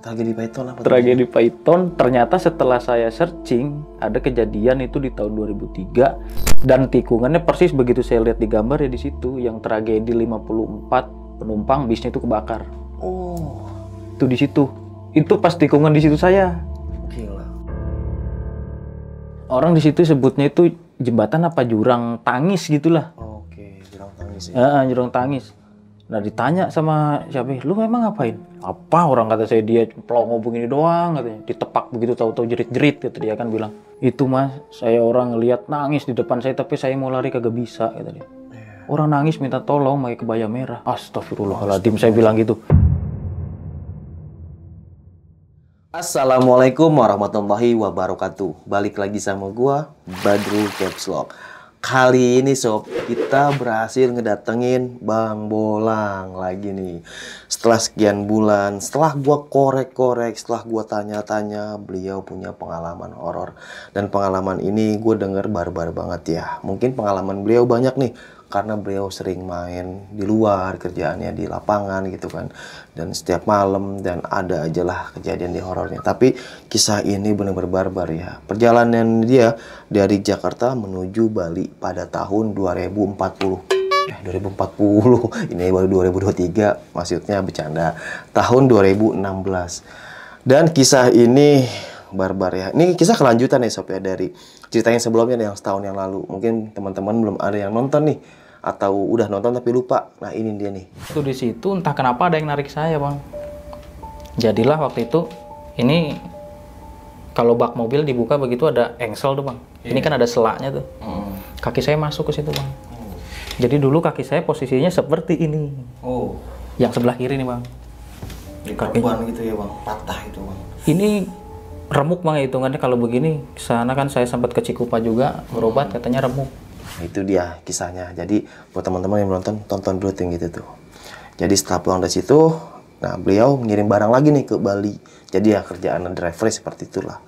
Tragedi Python apa? Tragedi Python, ternyata setelah saya searching, ada kejadian itu di tahun 2003 dan tikungannya persis begitu saya lihat di gambar ya di situ, yang tragedi 54 penumpang bisnya itu kebakar. Oh, Itu di situ. Itu pas tikungan di situ saya. gila. Orang di situ sebutnya itu jembatan apa jurang tangis gitulah. Oke, jurang tangis ya. Jurang tangis. Nah ditanya sama siapa, lu memang ngapain? Apa orang kata saya, dia pelongo begini doang katanya, ditepak begitu tahu-tahu jerit-jerit kata dia kan bilang. Itu mas, saya orang ngeliat nangis di depan saya tapi saya mau lari kagak bisa kata dia. Orang nangis minta tolong pakai kebaya merah. Astagfirullahaladzim, saya bilang gitu. Assalamualaikum warahmatullahi wabarakatuh. Balik lagi sama gua, Badrul Caps Lock. Kali ini sob, kita berhasil ngedatengin Bang Bolang lagi nih. Setelah sekian bulan, setelah gua korek-korek, setelah gua tanya-tanya, beliau punya pengalaman horor. Dan pengalaman ini gue denger barbar banget ya. Mungkin pengalaman beliau banyak nih, karena beliau sering main di luar, kerjaannya di lapangan gitu kan. Dan setiap malam, dan ada aja lah kejadian di horornya. Tapi kisah ini benar-benar barbar ya. Perjalanan dia dari Jakarta menuju Bali pada tahun 2040. 2040, ini baru 2023, maksudnya bercanda. Tahun 2016. Dan kisah ini barbar ya. Ini kisah kelanjutan ya sob ya, dari cerita yang sebelumnya yang setahun yang lalu. Mungkin teman-teman belum ada yang nonton nih, atau udah nonton tapi lupa. Nah ini dia nih. Itu di situ entah kenapa ada yang narik saya bang. Jadilah waktu itu, ini kalau bak mobil dibuka begitu ada engsel tuh bang. Ini kan ada selaknya tuh. Kaki saya masuk ke situ bang. Jadi dulu kaki saya posisinya seperti ini. Oh, Yang sebelah kiri nih bang. di korban gitu ya bang, patah itu bang. Ini remuk bang hitungannya kalau begini. Sana kan saya sempat ke Cikupa juga berobat, katanya remuk. Nah, itu dia kisahnya. Jadi buat teman-teman yang nonton, tonton dulu yang gitu tuh. Jadi setelah pulang dari situ, nah beliau ngirim barang lagi nih ke Bali. Jadi ya kerjaan driver seperti itulah.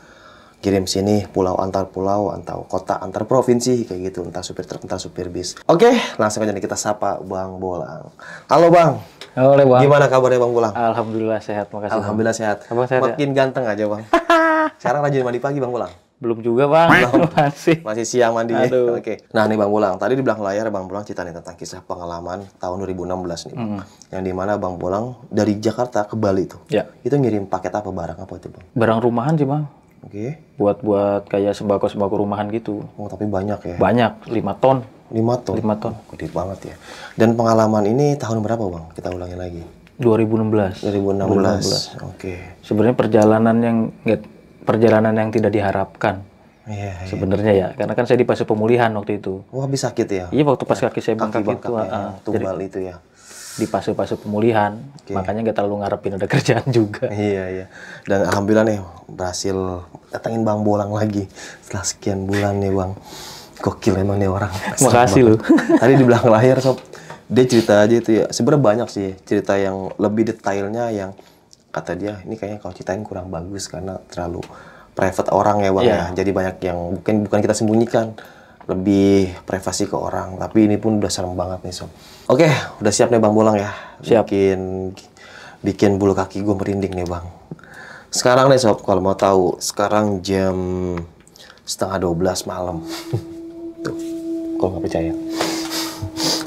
Kirim sini pulau, antar kota, antar provinsi kayak gitu, entah supir truk, entah supir bis. Oke, langsung aja nih kita sapa Bang Bolang. Halo Bang. Halo bang. Gimana kabarnya Bang Bolang? Alhamdulillah sehat, makasih. Alhamdulillah sehat. Abang sehat Makin ganteng aja Bang. Sekarang rajin mandi pagi Bang Bolang. Belum juga bang. Masih siang mandinya. Aduh. Oke. Nah nih Bang Bolang, tadi di belakang layar Bang Bolang cerita nih tentang kisah pengalaman tahun 2016 nih Bang. Yang dimana Bang Bolang dari Jakarta ke Bali tuh. Ya. Itu ngirim paket apa, barang apa itu Bang? Barang rumahan sih bang. Oke. Buat kayak sembako rumahan gitu. Oh tapi banyak ya? Banyak, 5 ton. 5 ton? 5 ton. Gede banget ya. Dan pengalaman ini tahun berapa Bang? Kita ulangi lagi. 2016. 2016. Oke. Sebenarnya perjalanan yang tidak diharapkan. Iya. Sebenarnya ya, karena kan saya di fase pemulihan waktu itu. Oh habis sakit ya? Iya waktu pas kaki saya bengkak Kaki itu, bengkaknya, tumbal itu ya? di fase pemulihan, makanya nggak terlalu ngarepin ada kerjaan juga. Iya, iya. Dan alhamdulillah nih berhasil datangin Bang Bolang lagi setelah sekian bulan nih Bang. Gokil emang nih orang. Makasih lu. Tadi di belakang layar sob, dia cerita aja itu ya. Sebenarnya banyak sih cerita yang lebih detailnya yang kata dia ini kayaknya kalau ceritain kurang bagus karena terlalu private orang ya Bang ya. Jadi banyak yang bukan kita sembunyikan. Lebih privasi ke orang, tapi ini pun udah serem banget nih sob. Oke, udah siap nih Bang Bolang ya. Siap. Bikin bulu kaki gue merinding nih Bang. Sekarang nih sob, kalau mau tahu, sekarang jam 11:30 malam. Tuh, kalau nggak percaya.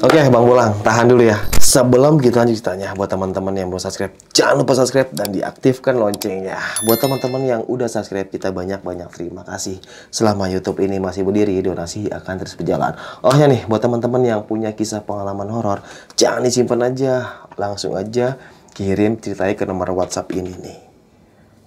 Oke Bang Bolang, tahan dulu ya. Sebelum kita lanjut ceritanya, buat teman-teman yang belum subscribe, jangan lupa subscribe dan diaktifkan loncengnya. Buat teman-teman yang udah subscribe, kita banyak-banyak terima kasih. Selama YouTube ini masih berdiri, donasi akan terus berjalan. Oh ya nih, buat teman-teman yang punya kisah pengalaman horor, jangan disimpan aja, langsung aja kirim ceritanya ke nomor WhatsApp ini nih.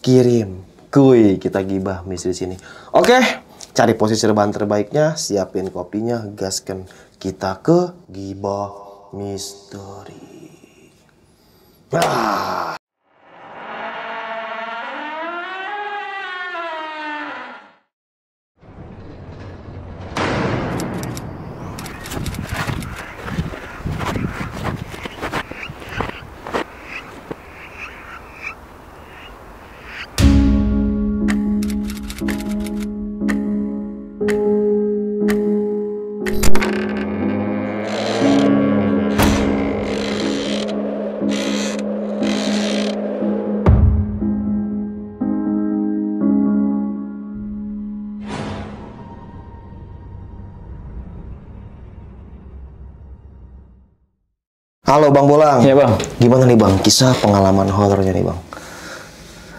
Kirim, kuy, kita gibah misteri sini. Oke, cari posisi rebahan terbaiknya, siapin kopinya, gaskan kita ke gibah misteri. Ah. Halo Bang Bolang. Iya Bang. Gimana nih Bang, kisah pengalaman horornya nih Bang?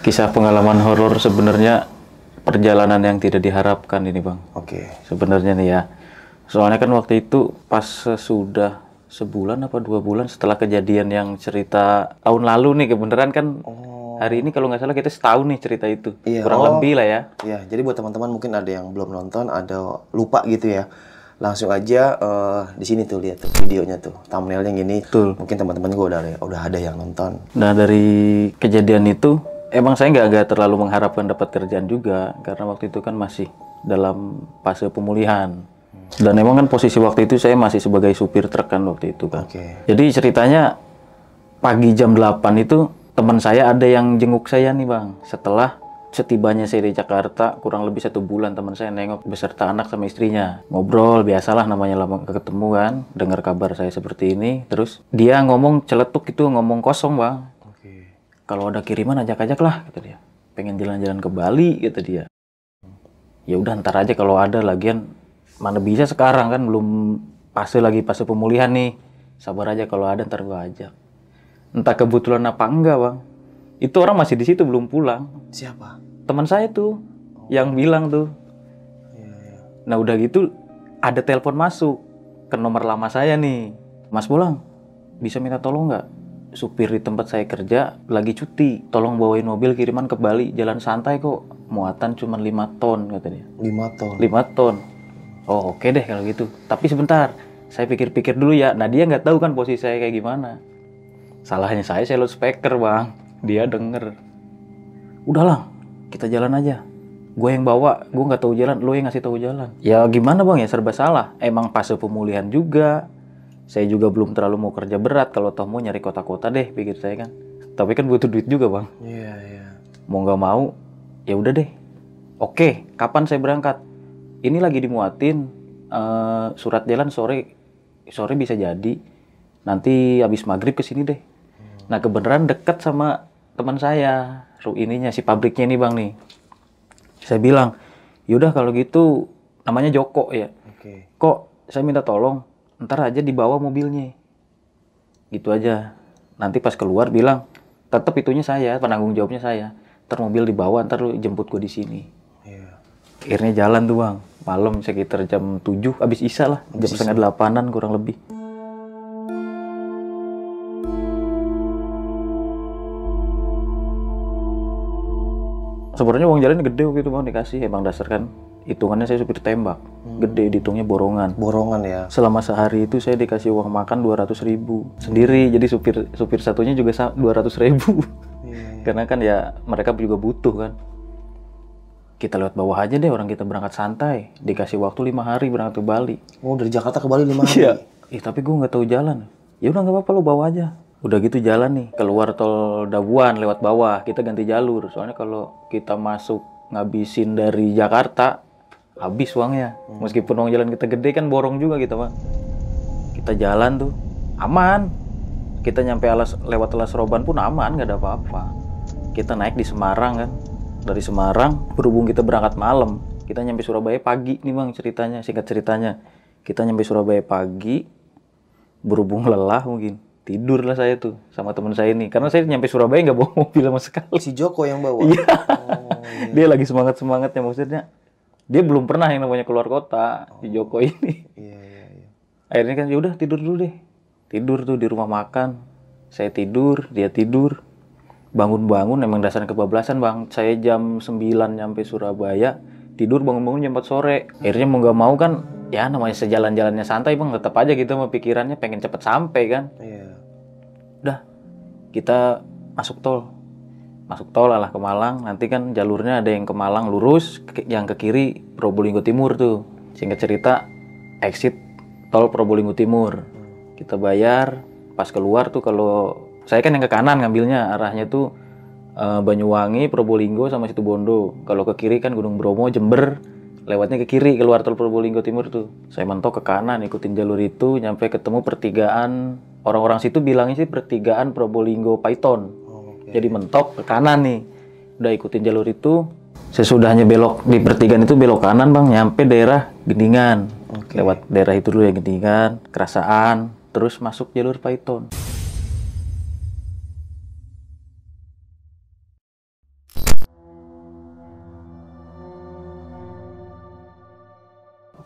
Kisah pengalaman horor sebenarnya perjalanan yang tidak diharapkan ini Bang. Oke. Sebenarnya nih ya. Soalnya kan waktu itu pas sudah sebulan apa 2 bulan setelah kejadian yang cerita tahun lalu nih, kebenaran kan hari ini kalau nggak salah kita setahun nih cerita itu. Iya. Kurang lebih lah ya. Iya, jadi buat teman-teman mungkin ada yang belum nonton, ada lupa gitu ya. Langsung aja di sini tuh lihat tuh videonya tuh, thumbnailnya gini. Betul. Mungkin teman-teman gue udah ada yang nonton. Nah dari kejadian itu emang saya nggak terlalu mengharapkan dapat kerjaan juga karena waktu itu kan masih dalam fase pemulihan. Dan emang kan posisi waktu itu saya masih sebagai supir truk kan waktu itu kan. Oke. Jadi ceritanya pagi jam 8 itu teman saya ada yang jenguk saya nih Bang. Setelah setibanya saya di Jakarta kurang lebih 1 bulan, teman saya nengok beserta anak sama istrinya. Ngobrol biasalah, namanya lama ketemu kan. Dengar kabar saya seperti ini. Terus dia ngomong celetuk itu, ngomong kosong Bang. Oke. Kalau ada kiriman ajak-ajak lah kata dia. Pengen jalan-jalan ke Bali kata dia. Ya udah ntar aja kalau ada, lagian mana bisa sekarang kan belum fase pemulihan nih. Sabar aja kalau ada ntar gua ajak. Entah kebetulan apa enggak Bang. Itu orang masih di situ belum pulang. Siapa? Teman saya tuh yang bilang tuh. Iya. Nah udah gitu ada telepon masuk ke nomor lama saya nih. Mas Bolang, bisa minta tolong nggak? Supir di tempat saya kerja lagi cuti. Tolong bawain mobil kiriman ke Bali. Jalan santai kok. Muatan cuma 5 ton kata dia. 5 ton. 5 ton. Oh oke deh kalau gitu. Tapi sebentar, saya pikir-pikir dulu ya. Nah dia nggak tahu kan posisi saya kayak gimana. Salahnya saya loudspeaker Bang. Dia denger. Udahlah, kita jalan aja. Gue yang bawa, gue nggak tahu jalan, lo yang ngasih tahu jalan. Ya gimana Bang ya, serba salah. Emang fase pemulihan juga. Saya juga belum terlalu mau kerja berat. Kalau toh mau nyari kota-kota deh, pikir saya kan. Tapi kan butuh duit juga Bang. Iya, iya. Mau nggak mau, ya udah deh. Oke, kapan saya berangkat? Ini lagi dimuatin surat jalan sore bisa jadi. Nanti habis maghrib ke sini deh. Nah kebenaran dekat sama teman saya, si pabriknya ini Bang nih. Saya bilang, yaudah kalau gitu, namanya Joko ya. Oke. Kok saya minta tolong, ntar aja dibawa mobilnya. Gitu aja. Nanti pas keluar bilang, tetap itunya saya, penanggung jawabnya saya. Ntar mobil dibawa, ntar lu jemput gue di sini. Iya. Akhirnya jalan tuh Bang. Malam sekitar jam 7, habis isya lah. Jam setengah 8-an kurang lebih. Sebenarnya uang jalan gede waktu itu Bang dikasih. Emang dasar kan hitungannya saya supir tembak. Gede, dihitungnya borongan. Borongan ya. Selama sehari itu saya dikasih uang makan 200.000 sendiri. Jadi supir satunya juga 200.000. Iya. Karena kan ya mereka juga butuh kan. Kita lewat bawah aja deh, orang kita berangkat santai. Dikasih waktu 5 hari berangkat ke Bali. Oh, dari Jakarta ke Bali 5 hari. Iya. Tapi gue nggak tahu jalan. Ya udah nggak apa-apa, lo bawa aja. Udah gitu jalan nih, keluar tol Dabuan lewat bawah, kita ganti jalur. Soalnya kalau kita masuk ngabisin dari Jakarta, habis uangnya. Meskipun uang jalan kita gede kan borong juga kita Bang. Kita jalan tuh, aman. Kita nyampe lewat Alas Roban pun aman, nggak ada apa-apa. Kita naik di Semarang kan. Dari Semarang, berhubung kita berangkat malam, kita nyampe Surabaya pagi nih Bang ceritanya, singkat ceritanya. Kita nyampe Surabaya pagi, berhubung lelah mungkin. Tidur lah saya tuh sama teman saya ini. Karena saya nyampe Surabaya nggak bawa mobil sama sekali. Si Joko yang bawa? Iya. Oh, iya. Dia lagi semangat-semangatnya maksudnya. Dia belum pernah yang namanya keluar kota, si Joko ini. Iya, iya, iya. Akhirnya kan ya udah tidur dulu deh. Tidur tuh di rumah makan. Saya tidur, dia tidur. Bangun-bangun emang dasarnya kebablasan Bang. Saya jam 9 nyampe Surabaya. Tidur bangun-bangun jam 4 sore. Akhirnya mau nggak mau kan, ya namanya sejalan-jalannya santai Bang. Tetap aja gitu sama pikirannya pengen cepet sampai kan. Iya. Udah, kita masuk tol lah ke Malang. Nanti kan jalurnya ada yang ke Malang lurus, yang ke kiri Probolinggo Timur tuh. Singkat cerita, exit tol Probolinggo Timur. Kita bayar, pas keluar tuh kalau saya kan yang ke kanan ngambilnya, arahnya tuh Banyuwangi, Probolinggo sama Situbondo. Kalau ke kiri kan Gunung Bromo, Jember. Lewatnya ke kiri, keluar tol Probolinggo Timur tuh. Saya mentok ke kanan, ikutin jalur itu, nyampe ketemu pertigaan. Orang-orang situ bilangnya sih pertigaan Probolinggo Python. Jadi mentok ke kanan nih. Udah ikutin jalur itu. Sesudahnya belok di pertigaan itu belok kanan Bang, nyampe daerah Gendingan. Lewat daerah itu dulu ya Gendingan, Kerasaan, terus masuk jalur Python.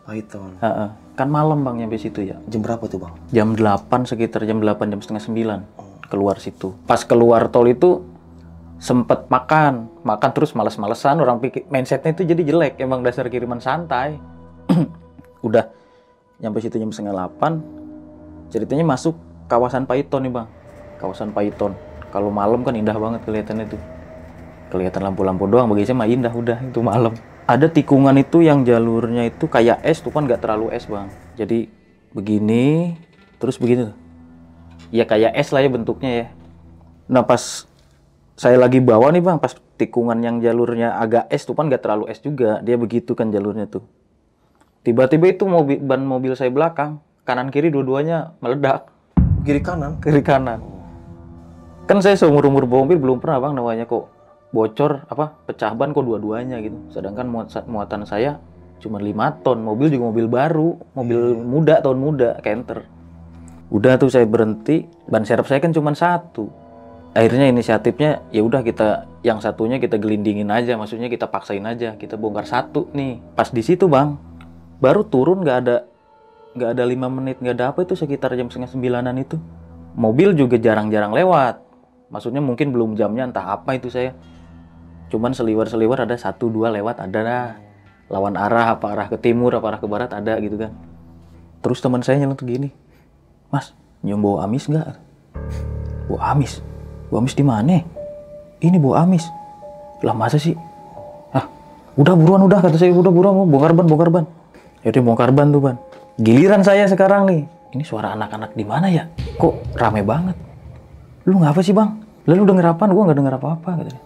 Python. Heeh. Kan malam bang nyampe situ ya. Jam berapa tuh bang? Jam 8 sekitar jam 8 jam setengah 9 keluar situ. Pas keluar tol itu sempet makan terus malas-malesan, orang pikir mindsetnya itu jadi jelek, emang dasar kiriman santai. Udah nyampe situ jam setengah 8, ceritanya masuk kawasan Python nih bang, kawasan Python. Kalau malam kan indah banget kelihatannya tuh, kelihatan lampu-lampu doang, bagi saya mah indah udah itu malam. Ada tikungan itu yang jalurnya itu kayak es tuh kan, nggak terlalu es bang, jadi begini terus begini tuh. Ya kayak es lah ya bentuknya ya. Nah pas saya lagi bawa nih bang, pas tikungan yang jalurnya agak es tuh kan, nggak terlalu es juga, dia begitu kan jalurnya tuh. Tiba-tiba itu ban mobil saya belakang, kanan kiri dua-duanya meledak. Kiri kanan? Kiri kanan. Kan saya seumur-umur bawa mobil belum pernah bang namanya kok bocor, pecah ban kok dua-duanya gitu. Sedangkan muatan saya cuma 5 ton, mobil juga mobil baru, mobil muda, tahun muda, Canter. Udah tuh saya berhenti, ban serep saya kan cuma 1. Akhirnya inisiatifnya ya udah kita yang satunya kita gelindingin aja, maksudnya kita paksain aja, kita bongkar 1 nih. Pas di situ bang, baru turun nggak ada 5 menit, nggak ada apa itu sekitar jam setengah 9-an itu. Mobil juga jarang-jarang lewat, maksudnya mungkin belum jamnya entah apa itu saya. Cuman seliwer-seliwer ada 1-2 lewat ada dah. Lawan arah, apa arah ke timur, apa arah ke barat ada gitu kan. Terus teman saya nyeletuk gini, "Mas, nyium bau amis nggak?" "Bau amis? Bau amis di mana?" "Ini bau amis." "Lah masa sih?" "Ah, udah buruan udah," kata saya, "udah buruan, bongkar ban. Jadi bongkar ban tuh ban. Giliran saya sekarang nih, ini suara anak-anak di mana ya? Kok rame banget? "Lu ngapa sih bang? Lalu denger apaan?" "Gua nggak denger apa-apa," katanya.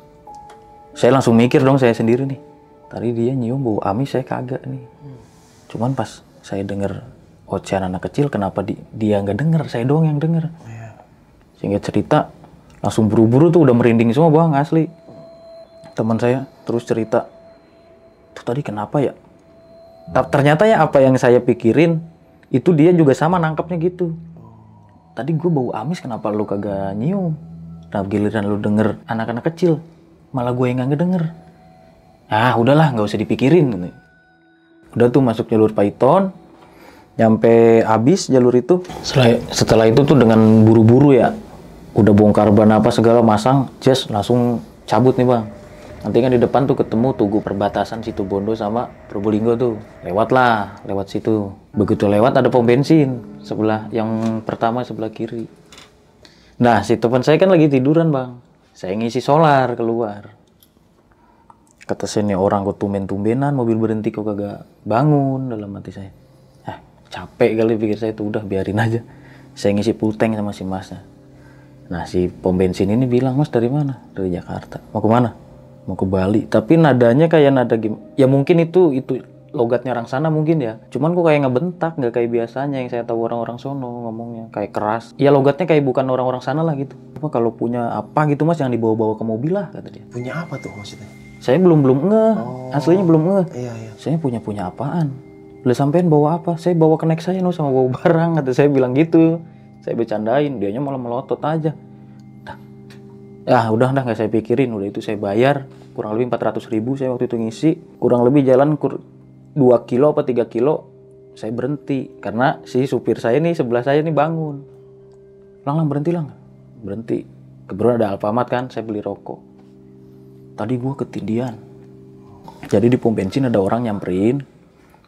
Saya langsung mikir dong saya sendiri nih. Tadi dia nyium bau amis, saya kagak nih. Cuman pas saya denger ocehan anak kecil, kenapa dia nggak denger, saya doang yang denger. Sehingga cerita langsung buru-buru tuh udah merinding semua bang, asli. Teman saya terus cerita, "Tuh tadi kenapa ya?" Ternyata ya apa yang saya pikirin itu dia juga sama nangkepnya gitu. "Tadi gue bau amis, kenapa lu kagak nyium? Nah giliran lu denger anak-anak kecil, malah gue yang nggak ngedenger." "Ah udahlah, nggak usah dipikirin." Udah tuh masuk jalur Python, nyampe habis jalur itu. Setelah itu tuh dengan buru-buru ya, udah bongkar ban apa segala, masang jas, langsung cabut nih bang. Nanti kan di depan tuh ketemu tugu perbatasan Situbondo sama Probolinggo tuh. Lewat situ. Begitu lewat ada pom bensin sebelah yang pertama sebelah kiri. Nah si teman saya kan lagi tiduran bang. Saya ngisi solar keluar. Kata saya, nih orang kok tumben-tumbenan mobil berhenti kok kagak bangun, dalam hati saya. Capek kali pikir saya, tuh udah biarin aja. Saya ngisi full tank sama si masnya. Nah si pom bensin ini bilang, "Mas dari mana?" "Dari Jakarta." "Mau ke mana?" "Mau ke Bali." Tapi nadanya kayak nada ya mungkin itu logatnya orang sana mungkin ya. Cuman kok kayak ngebentak, nggak kayak biasanya yang saya tahu orang-orang sono ngomongnya, kayak keras. Ya logatnya kayak bukan orang-orang sana lah gitu. Kalau punya apa gitu mas, yang dibawa-bawa ke mobil lah, kata dia. Punya apa tuh maksudnya? Saya belum ngeh, aslinya belum ngeh. Iya. Saya punya apaan? Udah sampein bawa apa? "Saya bawa kenek saya no, sama bawa barang," kata saya bilang gitu. Saya bercandain, dianya malah melotot aja. Udah nggak saya pikirin, udah itu saya bayar kurang lebih 400.000 saya waktu itu ngisi. Kurang lebih jalan 2 kilo apa 3 kilo saya berhenti karena si supir saya nih sebelah saya nih bangun. Lang berhenti. Kebetulan ada Alfamart kan, saya beli rokok. "Tadi gua ketindihan." Jadi di pom bensin ada orang nyamperin,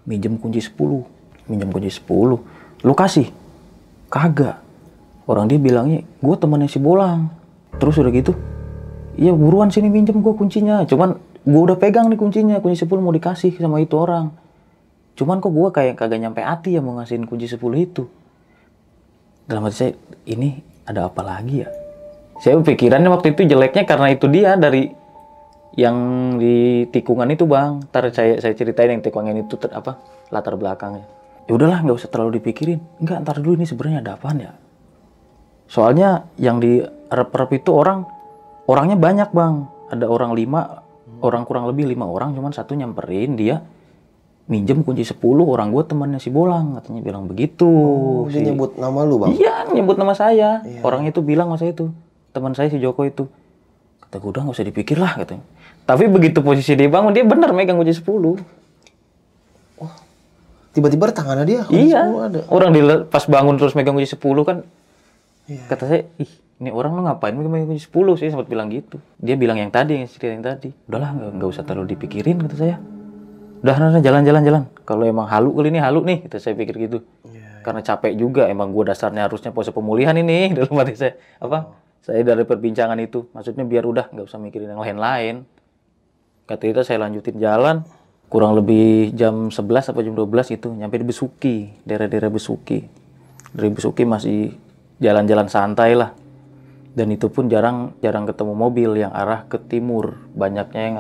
minjem kunci 10. "Lu kasih?" "Kagak." Orang dia bilangnya, "Gua temannya si Bolang." Terus udah gitu, "Iya buruan sini minjem gua kuncinya." Cuman gua udah pegang nih kuncinya, kunci 10 mau dikasih sama itu orang. Cuman kok gua kayak kagak nyampe hati ya mau ngasihin kunci 10 itu. Dalam hati saya, ini ada apa lagi ya? Saya pikirannya waktu itu jeleknya karena itu dia dari yang di tikungan itu bang. Ntar saya ceritain yang tikungan itu latar belakangnya. Ya udahlah, nggak usah terlalu dipikirin. Enggak, ntar dulu ini sebenarnya ada apaan ya? Soalnya yang di rep itu orangnya banyak bang. Ada orang kurang lebih 5 orang, cuman satu nyamperin dia minjem kunci 10, orang gue temannya si Bolang, katanya bilang begitu. Dia nyebut nama lu bang? Iya, nyebut nama saya. Iya. Orang itu bilang sama saya itu, teman saya si Joko itu. Kata gue, udah nggak usah dipikir lah katanya. Tapi begitu posisi dia bangun, dia benar megang kunci 10. Tiba-tiba tangannya dia kunci Iya. 10 ada. Orang pas bangun terus megang kunci 10 kan. Iya. Kata saya, ih ini orang lu ngapain megang kunci 10? Saya sempat bilang gitu. Dia bilang yang tadi, yang cerita yang tadi. Udahlah nggak usah terlalu dipikirin kata saya. Udah jalan. Kalau emang halu kali ini halu nih, kata saya pikir gitu. Karena capek juga, emang gue dasarnya harusnya pose pemulihan ini dalam hati saya. Saya dari perbincangan itu, maksudnya biar udah nggak usah mikirin yang lain-lain. Kata itu saya lanjutin jalan, kurang lebih jam 11 atau jam 12 itu nyampe di Besuki, daerah-daerah Besuki. Dari Besuki masih jalan-jalan santai lah. Dan itu pun jarang ketemu mobil yang arah ke timur. Banyaknya yang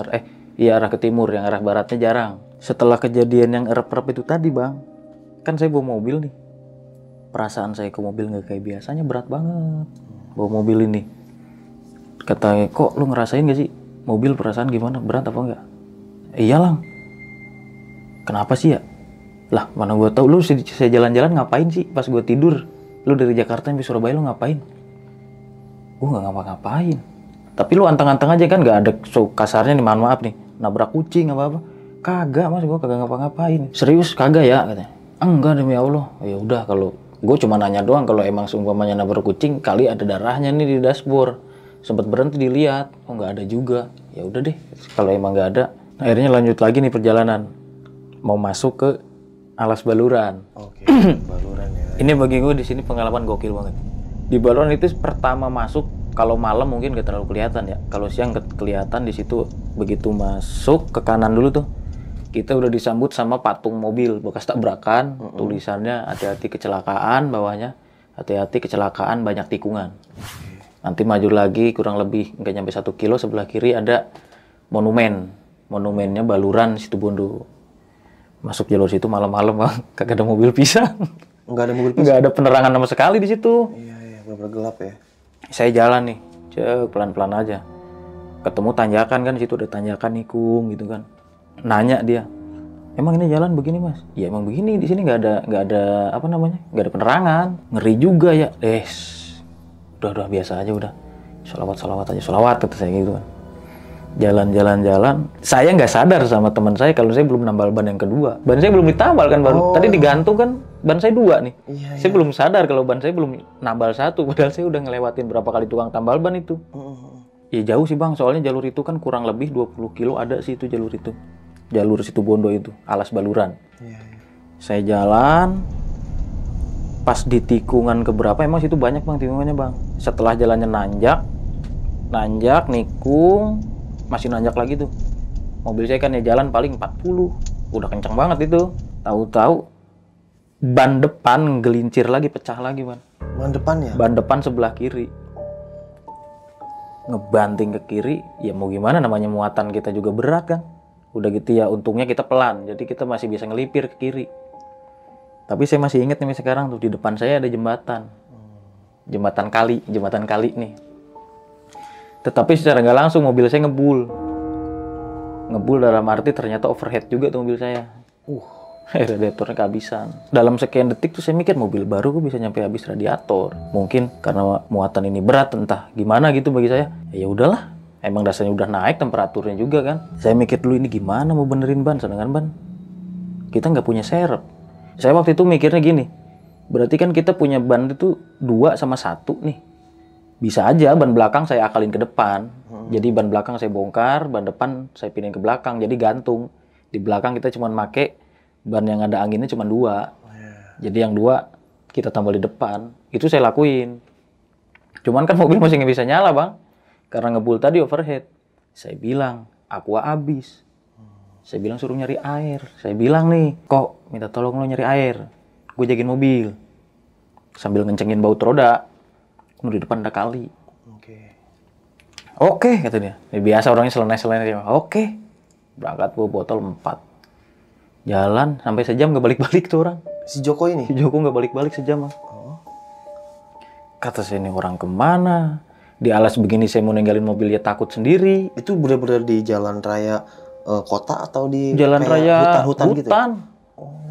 arah ke timur, yang arah baratnya jarang. Setelah kejadian yang erep-erep itu tadi, Bang, kan saya bawa mobil nih. Perasaan saya ke mobil nggak kayak biasanya, berat banget bawa mobil ini. Katanya, kok lu ngerasain gak sih mobil perasaan gimana, berat apa enggak? Iya Lang. Kenapa sih ya? Lah mana gue tahu, lu saya jalan-jalan ngapain sih pas gue tidur? Lu dari Jakarta sampai Surabaya lu ngapain? Gue nggak ngapa-ngapain. Tapi lu anteng-anteng aja kan, nggak ada kasarnya nih, mohon maaf nih, nabrak kucing apa-apa. Kagak mas, gue kagak ngapa-ngapain. Serius kagak ya katanya? Enggak demi Allah. Ya udah, kalau gue cuma nanya doang, kalau emang seumpamanya nabrak kucing kali ada darahnya nih di dashboard. Sempat berhenti dilihat, oh nggak ada juga. Ya udah deh, kalau emang nggak ada. Akhirnya lanjut lagi nih perjalanan, mau masuk ke Alas Baluran. Oke, Baluran ya. Ini bagi gue di sini pengalaman gokil banget. Di Baluran itu pertama masuk, kalau malam mungkin gak terlalu kelihatan ya. Kalau siang kelihatan di situ. Begitu masuk ke kanan dulu tuh, kita udah disambut sama patung mobil bekas tabrakan. Tulisannya hati-hati kecelakaan, bawahnya hati-hati kecelakaan banyak tikungan. Nanti maju lagi kurang lebih nggak nyampe 1 kilo, sebelah kiri ada monumennya Baluran Situbondo. Masuk jalur situ malam-malam, Bang, kagak ada mobil pisang. Nggak ada mobil pisang. Nggak ada penerangan sama sekali di situ. Iya, benar-benar gelap ya. Saya jalan nih, pelan-pelan aja. Ketemu tanjakan kan, situ ada tanjakan nikung gitu kan. Nanya dia, emang ini jalan begini mas? Ya emang begini, di sini nggak ada apa namanya, nggak ada penerangan. Ngeri juga ya. Udah biasa aja udah. Sholawat aja, sholawat kata saya gitu kan. Jalan. Saya nggak sadar sama teman saya kalau saya belum nambal ban yang kedua. Ban saya belum ditambal kan baru. Tadi digantung kan, ban saya 2 nih. Saya belum sadar kalau ban saya belum nambal 1. Padahal saya udah ngelewatin berapa kali tukang tambal ban itu. Ya jauh sih Bang, soalnya jalur itu kan kurang lebih 20 kilo ada sih itu jalur itu. Jalur Situbondo itu, Alas Baluran. Saya jalan, pas di tikungan keberapa emang situ banyak Bang tikungannya Bang. Setelah jalannya nanjak, nikung, masih nanjak lagi tuh. Mobil saya kan ya jalan paling 40. Udah kencang banget itu. Tahu-tahu ban depan gelincir lagi, pecah lagi, Bang. Ban depan ya? Ban depan sebelah kiri. Ngebanting ke kiri, ya mau gimana, namanya muatan kita juga berat kan. Udah gitu ya, untungnya kita pelan. Jadi kita masih bisa ngelipir ke kiri. Tapi saya masih ingat nih sekarang tuh, di depan saya ada jembatan. Jembatan kali nih. Tetapi secara nggak langsung mobil saya ngebul dalam arti ternyata overhead juga tuh mobil saya. Radiatornya kehabisan. Dalam sekian detik tuh saya mikir, mobil baru kok bisa nyampe habis radiator. Mungkin karena muatan ini berat, entah gimana gitu bagi saya. Ya udahlah, emang dasarnya udah naik temperaturnya juga kan. Saya mikir dulu ini gimana mau benerin ban, sedangkan ban kita nggak punya serep. Saya waktu itu mikirnya gini, berarti kan kita punya ban itu 2 sama 1 nih. Bisa aja ban belakang saya akalin ke depan. Jadi ban belakang saya bongkar, ban depan saya pindahin ke belakang. Jadi gantung. Di belakang kita cuma make ban yang ada anginnya cuma 2. Jadi yang 2 kita tambah di depan. Itu saya lakuin. Cuman kan mobil masih nggak bisa nyala Bang. Karena ngebul tadi overhead. Saya bilang, aqua habis. Saya bilang suruh nyari air. Saya bilang nih, kok minta tolong lo nyari air. Gue jagain mobil. Sambil ngencengin baut roda. Di depan ada kali. Oke, kata dia. Biasa orangnya seleneh-seleneh dia. Oke. Berangkat bawa botol 4. Jalan sampai sejam nggak balik-balik tuh orang. Si Joko ini? Si Joko nggak balik-balik sejam. Kata saya, ini orang kemana? Di alas begini saya mau ninggalin mobil ya takut sendiri. Itu benar-benar di jalan raya kota atau di jalan raya hutan gitu?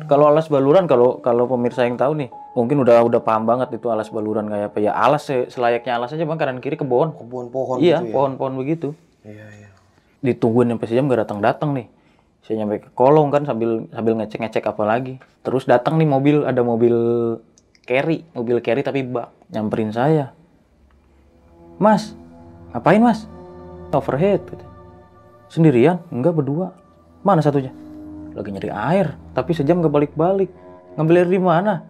Kalau Alas Baluran, kalau pemirsa yang tahu nih, mungkin udah paham banget itu Alas Baluran kayak apa ya. Alas selayaknya alas aja Bang, kanan kiri kebun. Kebun pohon iya, gitu ya? Pohon-pohon begitu. Iya. Ditungguin sampai sejam gak datang-datang nih. Saya nyampe ke kolong kan sambil ngecek apa lagi. Terus datang nih ada mobil carry tapi bak nyamperin saya. Mas, ngapain mas? Overhead. Gitu. Sendirian? Enggak, berdua. Mana satunya? Lagi nyari air, tapi sejam gak balik-balik. Ngambil air di mana?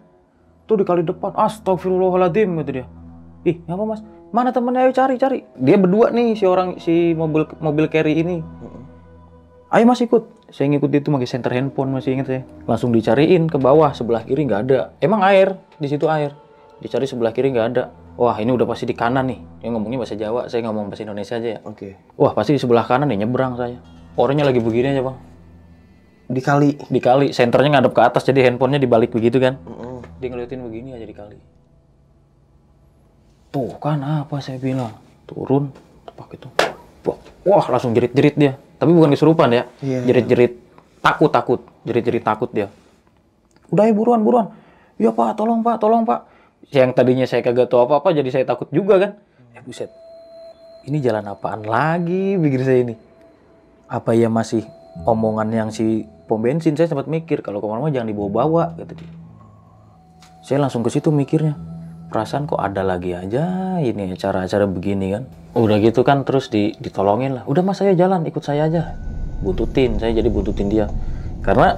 Tuh di kali depan. Astagfirullahaladzim, gitu dia. Ih, ngapa mas? Mana temennya? Ayo cari. Dia berdua nih, si mobil carry ini. Ayo mas ikut. Saya ngikut itu pakai senter handphone, masih inget saya. Langsung dicariin ke bawah, sebelah kiri nggak ada. Emang air, di situ air. Dicari sebelah kiri nggak ada. Wah, ini udah pasti di kanan nih. Dia ngomongnya bahasa Jawa, saya ngomong bahasa Indonesia aja ya. Oke. Wah, pasti di sebelah kanan nih, nyebrang saya. Orangnya lagi begini aja bang. Di kali, senternya ngadep ke atas, jadi handphonenya dibalik begitu kan. Dia ngeliatin begini aja di kali. Tuh kan apa saya bilang. Turun, tepak itu. Wah, langsung jerit-jerit dia. Tapi bukan kesurupan ya. Jerit-jerit takut. Jerit-jerit takut dia. Udah ya buruan. Ya pak, tolong pak. Yang tadinya saya kagak tahu apa-apa, jadi saya takut juga kan. Buset. Ini jalan apaan lagi, pikir saya ini. Apa ya masih omongan yang si pom bensin? Saya sempat mikir, kalau kemana-mana jangan dibawa-bawa, kata dia. Saya langsung ke situ mikirnya. Perasaan kok ada lagi aja ini acara-acara begini kan. Udah gitu kan terus ditolongin lah. Udah mas saya jalan, ikut saya aja. Saya jadi buntutin dia. Karena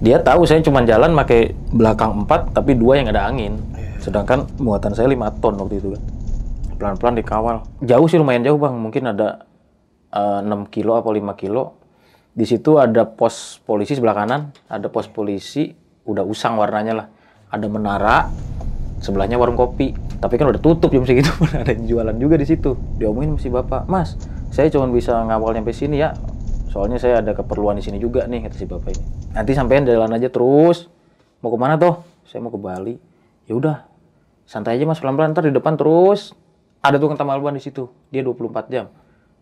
dia tahu saya cuma jalan pakai belakang 4 tapi 2 yang ada angin. Sedangkan muatan saya 5 ton waktu itu kan. Pelan-pelan dikawal. Jauh sih, lumayan jauh bang. Mungkin ada 6 kilo atau 5 kilo. Di situ ada pos polisi sebelah kanan. Ada pos polisi, udah usang warnanya lah. Ada menara, sebelahnya warung kopi. Tapi kan udah tutup jam segitu. Ada yang jualan juga di situ. Diomongin si bapak, mas, saya cuma bisa ngawal nyampe sini ya. Soalnya saya ada keperluan di sini juga nih, kata si bapak ini. Nanti sampean jalan aja terus. Mau kemana toh? Saya mau ke Bali. Ya udah, santai aja mas, pelan-pelan. Ntar di depan terus ada tukang tambal ban di situ. Dia 24 jam.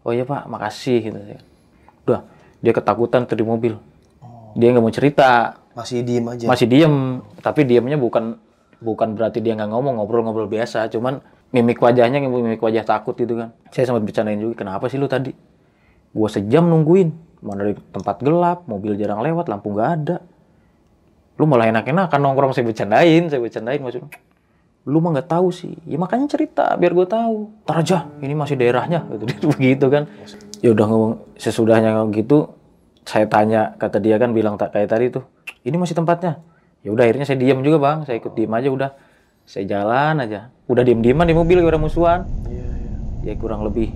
Oh iya pak, makasih. Gitu. Udah, dia ketakutan tuh di mobil. Dia nggak mau cerita. Masih diem aja. Masih diem, tapi diemnya bukan berarti dia nggak ngomong, ngobrol biasa. Cuman mimik wajahnya, mimik wajah takut gitu kan. Saya sempat bercandain juga, kenapa sih lu tadi? Gua sejam nungguin, mana dari tempat gelap, mobil jarang lewat, lampu nggak ada. Lu malah enak-enakan nongkrong, saya bercandain maksudnya. Lu mah nggak tahu sih, ya makanya cerita biar gue tahu. Ntar aja, ini masih daerahnya, gitu begitu kan. Ya udah ngomong, sesudahnya gitu, saya tanya, kata dia kan bilang kayak tadi tuh, ini masih tempatnya. Ya udah akhirnya saya diam juga bang, saya ikut diam aja udah. Saya jalan aja, udah diem-dieman di mobil udah musuhan. Ya kurang lebih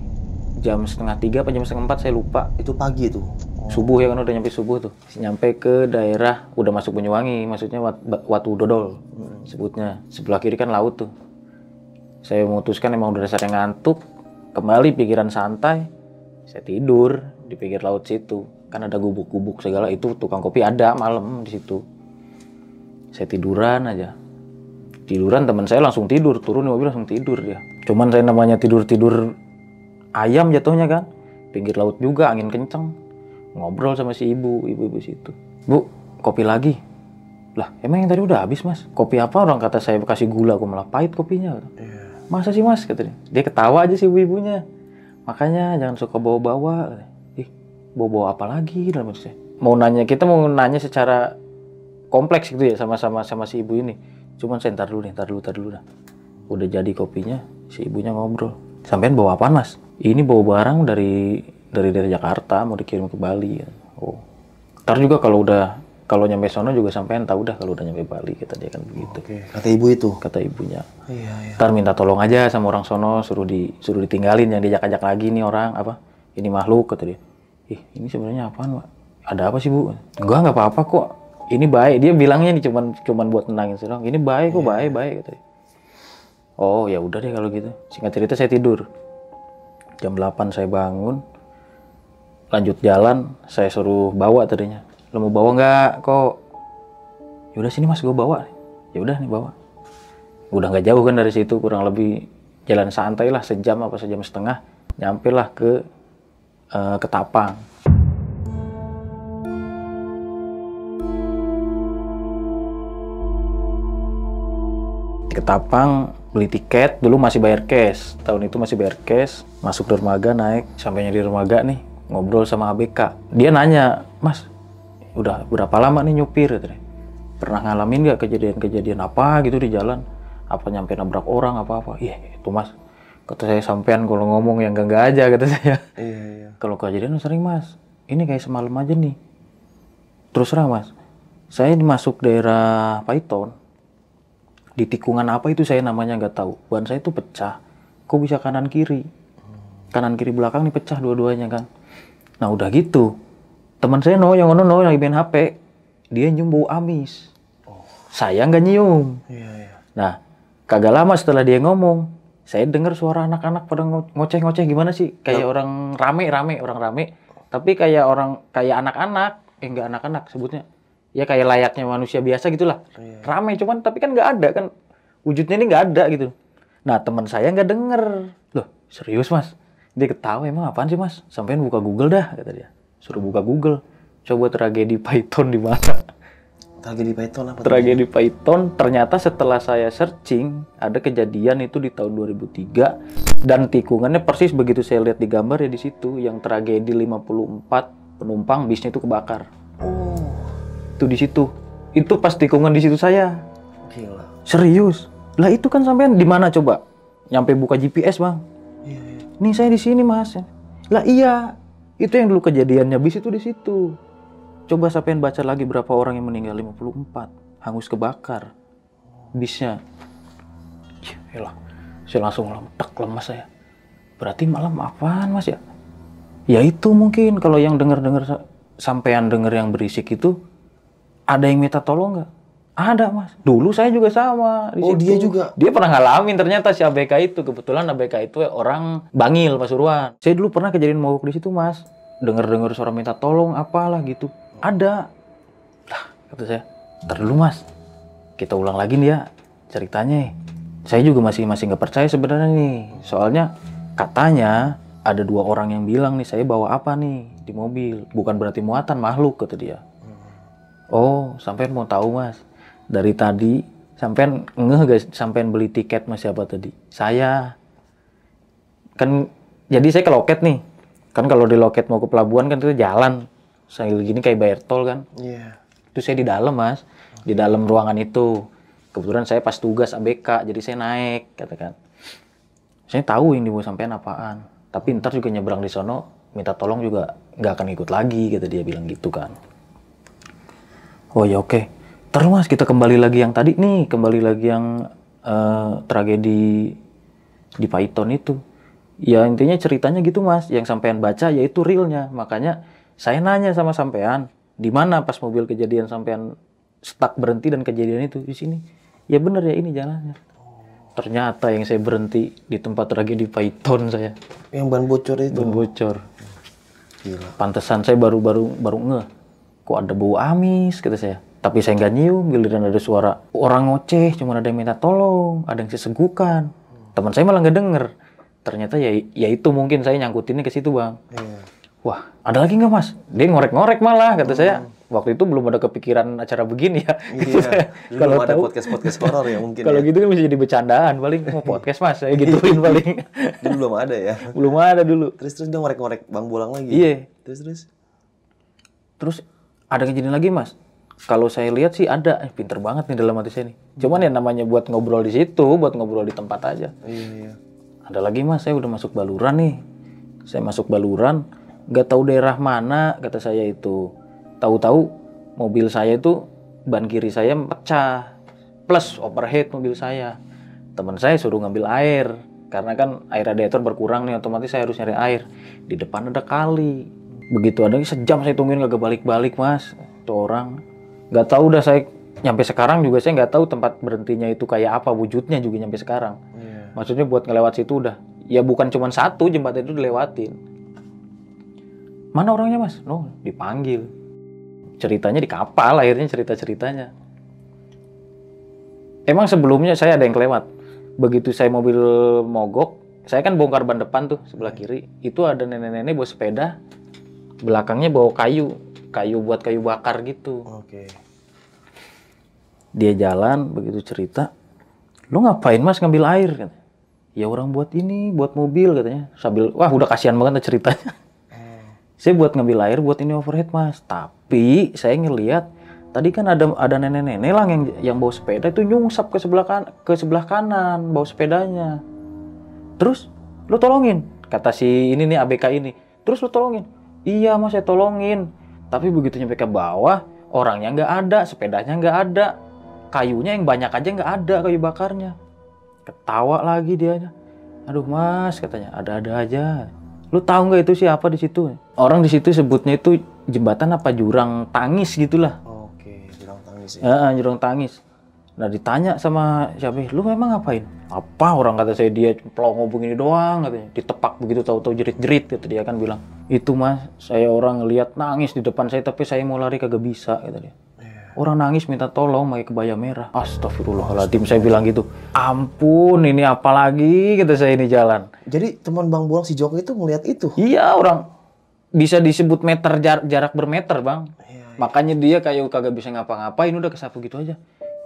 jam 2:30 apa jam 2:30 saya lupa. Itu pagi tuh. Subuh ya kan, udah nyampe subuh tuh. Nyampe ke daerah udah masuk Banyuwangi, maksudnya Watu Dodol sebutnya. Sebelah kiri kan laut tuh. Saya memutuskan emang udah dasarnya ngantuk, kembali pikiran santai. Saya tidur di pinggir laut situ. Kan ada gubuk-gubuk segala, itu tukang kopi ada malam di situ. Saya tiduran aja. Teman saya langsung tidur, turun di mobil langsung tidur dia. Cuman saya namanya tidur ayam jatuhnya kan. Pinggir laut juga, angin kenceng. Ngobrol sama si ibu situ. Bu, kopi lagi. Lah, emang yang tadi udah habis mas? Kopi apa? Orang kata saya kasih gula, aku malah pahit kopinya. Masa sih mas? Kata dia. Dia ketawa aja si ibu-ibunya. Makanya jangan suka bawa-bawa. Bawa-bawa apa lagi dalam saya? Kita mau nanya secara kompleks gitu ya sama si ibu ini. Cuman saya ntar dulu dah. Udah jadi kopinya, si ibunya ngobrol. Sampean bawa apaan mas? Ini bawa barang dari Jakarta mau dikirim ke Bali. Oh. Ntar juga kalau nyampe sono juga sampean tahu dah kalau udah nyampe Bali, kata dia kan begitu. Oke. Kata ibu itu. Kata ibunya. Iya. Ntar minta tolong aja sama orang sono, suruh ditinggalin, yang diajak-ajak lagi nih orang apa? Ini makhluk, kata dia. Ini sebenarnya apaan, Pak? Ada apa sih, Bu? Enggak apa-apa kok. Ini baik. Dia bilangnya nih cuman buat tenangin saya doang. Ini baik kok, baik kata dia. Oh, ya udah deh kalau gitu. Singkat cerita saya tidur. Jam 8 saya bangun. Lanjut jalan, saya suruh bawa tadinya. Lo mau bawa nggak? Kok? Yaudah sini mas, gue bawa. Ya udah nih bawa. Udah nggak jauh kan dari situ, kurang lebih jalan santai lah, sejam apa sejam setengah. Nyampe lah ke Ketapang. Ketapang beli tiket, dulu masih bayar cash. Tahun itu masih bayar cash. Masuk dermaga, naik. Sampainya di dermaga nih, ngobrol sama ABK. Dia nanya, mas, udah berapa lama nih nyupir katanya. Pernah ngalamin nggak kejadian-kejadian apa gitu di jalan? Apa nyampe nabrak orang apa-apa? Iya itu mas, kata saya sampean kalau ngomong yang enggak aja kata saya. Iya. Kalau kejadian sering mas, ini kayak semalam aja nih. Terus terang mas, saya masuk daerah Paiton, di tikungan apa itu saya namanya nggak tahu. Ban saya itu pecah, kok bisa kanan kiri? Kanan kiri belakang nih pecah dua-duanya kan. Nah udah gitu, teman saya yang lagi main HP, dia nyium bau amis. Saya nggak nyium. Iya. Nah, kagak lama setelah dia ngomong, saya dengar suara anak-anak pada ngoceh-ngoceh gimana sih? Kayak orang rame, tapi kayak anak-anak, enggak anak-anak sebutnya. Ya kayak layaknya manusia biasa gitulah. Iya. Rame cuman tapi kan nggak ada kan. Wujudnya ini nggak ada gitu. Nah, teman saya nggak denger. Loh, serius mas? Dia ketawa, emang apaan sih mas? Sampein buka Google dah, kata dia. Suruh buka Google. Coba tragedi Paiton di mana? Tragedi Paiton apa? Tragedi Paiton, ternyata setelah saya searching, ada kejadian itu di tahun 2003 dan tikungannya persis begitu saya lihat di gambar ya di situ, yang tragedi 54 penumpang bisnya itu kebakar. Oh. Itu di situ. Itu pas tikungan di situ saya. Gila. Serius. Lah itu kan sampean di mana coba? Nyampe buka GPS, Bang. Iya. Nih saya di sini, Mas. Lah iya. Itu yang dulu kejadiannya bis itu di situ. Coba sampean baca lagi berapa orang yang meninggal, 54, hangus kebakar bisnya. Yaelah, saya langsung lemas saya. Berarti malam apaan mas ya? Ya itu mungkin kalau yang dengar sampean denger yang berisik itu, ada yang minta tolong nggak? Ada mas. Dulu saya juga sama. Di situ. Dia juga? Dia pernah ngalamin ternyata si ABK itu. Kebetulan ABK itu orang Bangil, Pasuruan. Saya dulu pernah kejadian mogok di situ mas. Dengar suara minta tolong apalah gitu. Ada. Lah kata saya, ntar dulu mas. Kita ulang lagi nih ya ceritanya. Saya juga masih nggak percaya sebenarnya nih. Soalnya katanya ada 2 orang yang bilang nih saya bawa apa nih di mobil. Bukan berarti muatan, makhluk kata dia. Oh, sampean mau tahu mas? Dari tadi sampean ngeh guys, sampean beli tiket mas siapa tadi? Saya. Kan jadi saya ke loket nih. Kan kalau di loket mau ke pelabuhan kan itu jalan. Saya gini kayak bayar tol kan. Iya. Itu saya di dalam mas, di dalam ruangan itu. Kebetulan saya pas tugas ABK, jadi saya naik katakan. Saya tahu yang dibawa sampean apaan. Tapi ntar juga nyebrang di sono, minta tolong juga nggak akan ikut lagi, kata dia bilang gitu kan. Oh ya oke. Terus mas kita kembali lagi yang tadi nih, kembali lagi yang tragedi di Paiton itu. Ya intinya ceritanya gitu mas, yang sampean baca yaitu realnya. Makanya saya nanya sama sampean, di mana pas mobil kejadian sampean stuck berhenti dan kejadian itu di sini. Ya bener ya ini jalannya. Ternyata yang saya berhenti di tempat tragedi Paiton saya. Yang ban bocor itu. Ban bocor. Gila. Pantesan saya baru ngeh. Kok ada bau amis kata saya. Tapi saya nggak nyium, giliran ada suara orang ngoceh, cuma ada yang minta tolong, ada yang sesegukan. Teman saya malah nggak denger. Ternyata ya itu mungkin saya nyangkutinnya ke situ bang. Iya. Wah, ada lagi nggak mas? Dia ngorek-ngorek malah kata saya. Waktu itu belum ada kepikiran acara begini ya. Iya. Kalau ada podcast horor ya mungkin. Kalau ya. gitu kan bisa jadi bercandaan paling. Mau podcast mas, saya gituin paling. Dulu belum ada ya. Belum ada dulu. Terus dia ngorek-ngorek Bang Bolang lagi. Iya. Terus ada kejadian lagi mas. Kalau saya lihat sih ada, pinter banget nih dalam hati saya nih. Cuman ya namanya buat ngobrol di situ, buat ngobrol di tempat aja. Iya. Ada lagi mas, saya udah masuk Baluran nih. Saya masuk Baluran, nggak tahu daerah mana kata saya itu. Tahu-tahu mobil saya itu ban kiri saya pecah, plus overhead mobil saya. Teman saya suruh ngambil air, karena kan air radiator berkurang nih, otomatis saya harus nyari air. Di depan ada kali. Begitu ada sejam saya tungguin nggak balik-balik mas, tuh orang. Nggak tahu udah saya nyampe sekarang juga saya nggak tahu tempat berhentinya itu kayak apa wujudnya juga nyampe sekarang. Iya. Maksudnya buat ngelewat situ udah, ya bukan cuma satu jembatan itu dilewatin. Mana orangnya mas? No, dipanggil. Ceritanya di kapal, akhirnya cerita-ceritanya. Emang sebelumnya saya ada yang kelewat. Begitu saya mobil mogok, saya kan bongkar ban depan tuh sebelah kiri. Itu ada nenek-nenek bawa sepeda, belakangnya bawa kayu buat kayu bakar gitu. Oke. Dia jalan begitu cerita, lu ngapain mas ngambil air? Katanya. Ya orang buat ini, buat mobil katanya. Sambil, wah udah kasihan banget ceritanya. Saya buat ngambil air buat ini overhead mas. Tapi saya ngelihat tadi kan ada nenek-nenek lang yang bawa sepeda itu nyungsap ke sebelah kanan bawa sepedanya. Terus lo tolongin, kata si ini nih ABK ini. Terus lo tolongin. Iya mas saya tolongin. Tapi begitu nyampe ke bawah, orangnya nggak ada, sepedanya nggak ada, kayunya yang banyak aja nggak ada kayu bakarnya. Ketawa lagi dia. Aduh mas katanya, ada-ada aja. Lu tahu nggak itu siapa di situ? Orang di situ sebutnya itu jembatan apa jurang tangis gitulah. Oke, jurang tangis ya. Jurang tangis. Nah ditanya sama siapa, lu memang ngapain? Apa orang kata saya dia pelongo begini doang katanya. Ditepak begitu tahu-tahu jerit-jerit kata dia kan bilang. Itu mas, saya orang ngeliat nangis di depan saya tapi saya mau lari kagak bisa kata dia. Orang nangis minta tolong pakai kebaya merah. Astagfirullahaladzim saya bilang gitu. Ampun ini apa lagi kata saya ini jalan. Jadi teman Bang Bolang si Joko itu ngeliat itu? Iya orang bisa disebut meter jarak bermeter bang. Makanya dia kayak kagak bisa ngapa-ngapain udah kesapu gitu aja.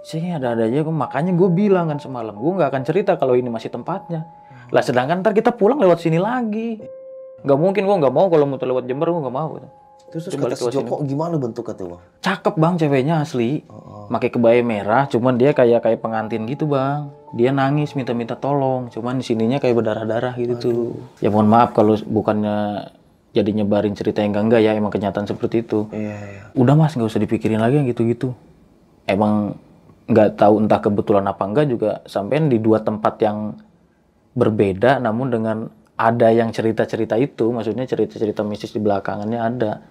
Saya ada-ada aja, makanya gue bilang kan semalam, gue nggak akan cerita kalau ini masih tempatnya. Lah sedangkan ntar kita pulang lewat sini lagi. Nggak mungkin, gue nggak mau kalau muter lewat Jember, gue nggak mau. Terus kata si Joko gimana bentuknya tuh bang? Cakep bang ceweknya asli. Pakai kebaya merah, cuman dia kayak pengantin gitu bang. Dia nangis minta tolong, cuman di sininya kayak berdarah-darah gitu tuh. Ya mohon maaf kalau bukannya jadi nyebarin cerita yang enggak ya, emang kenyataan seperti itu. Iya. Udah mas nggak usah dipikirin lagi yang gitu-gitu. Emang nggak tahu entah kebetulan apa enggak juga sampean di dua tempat yang berbeda namun dengan ada yang cerita-cerita itu, maksudnya cerita-cerita mistis di belakangannya ada.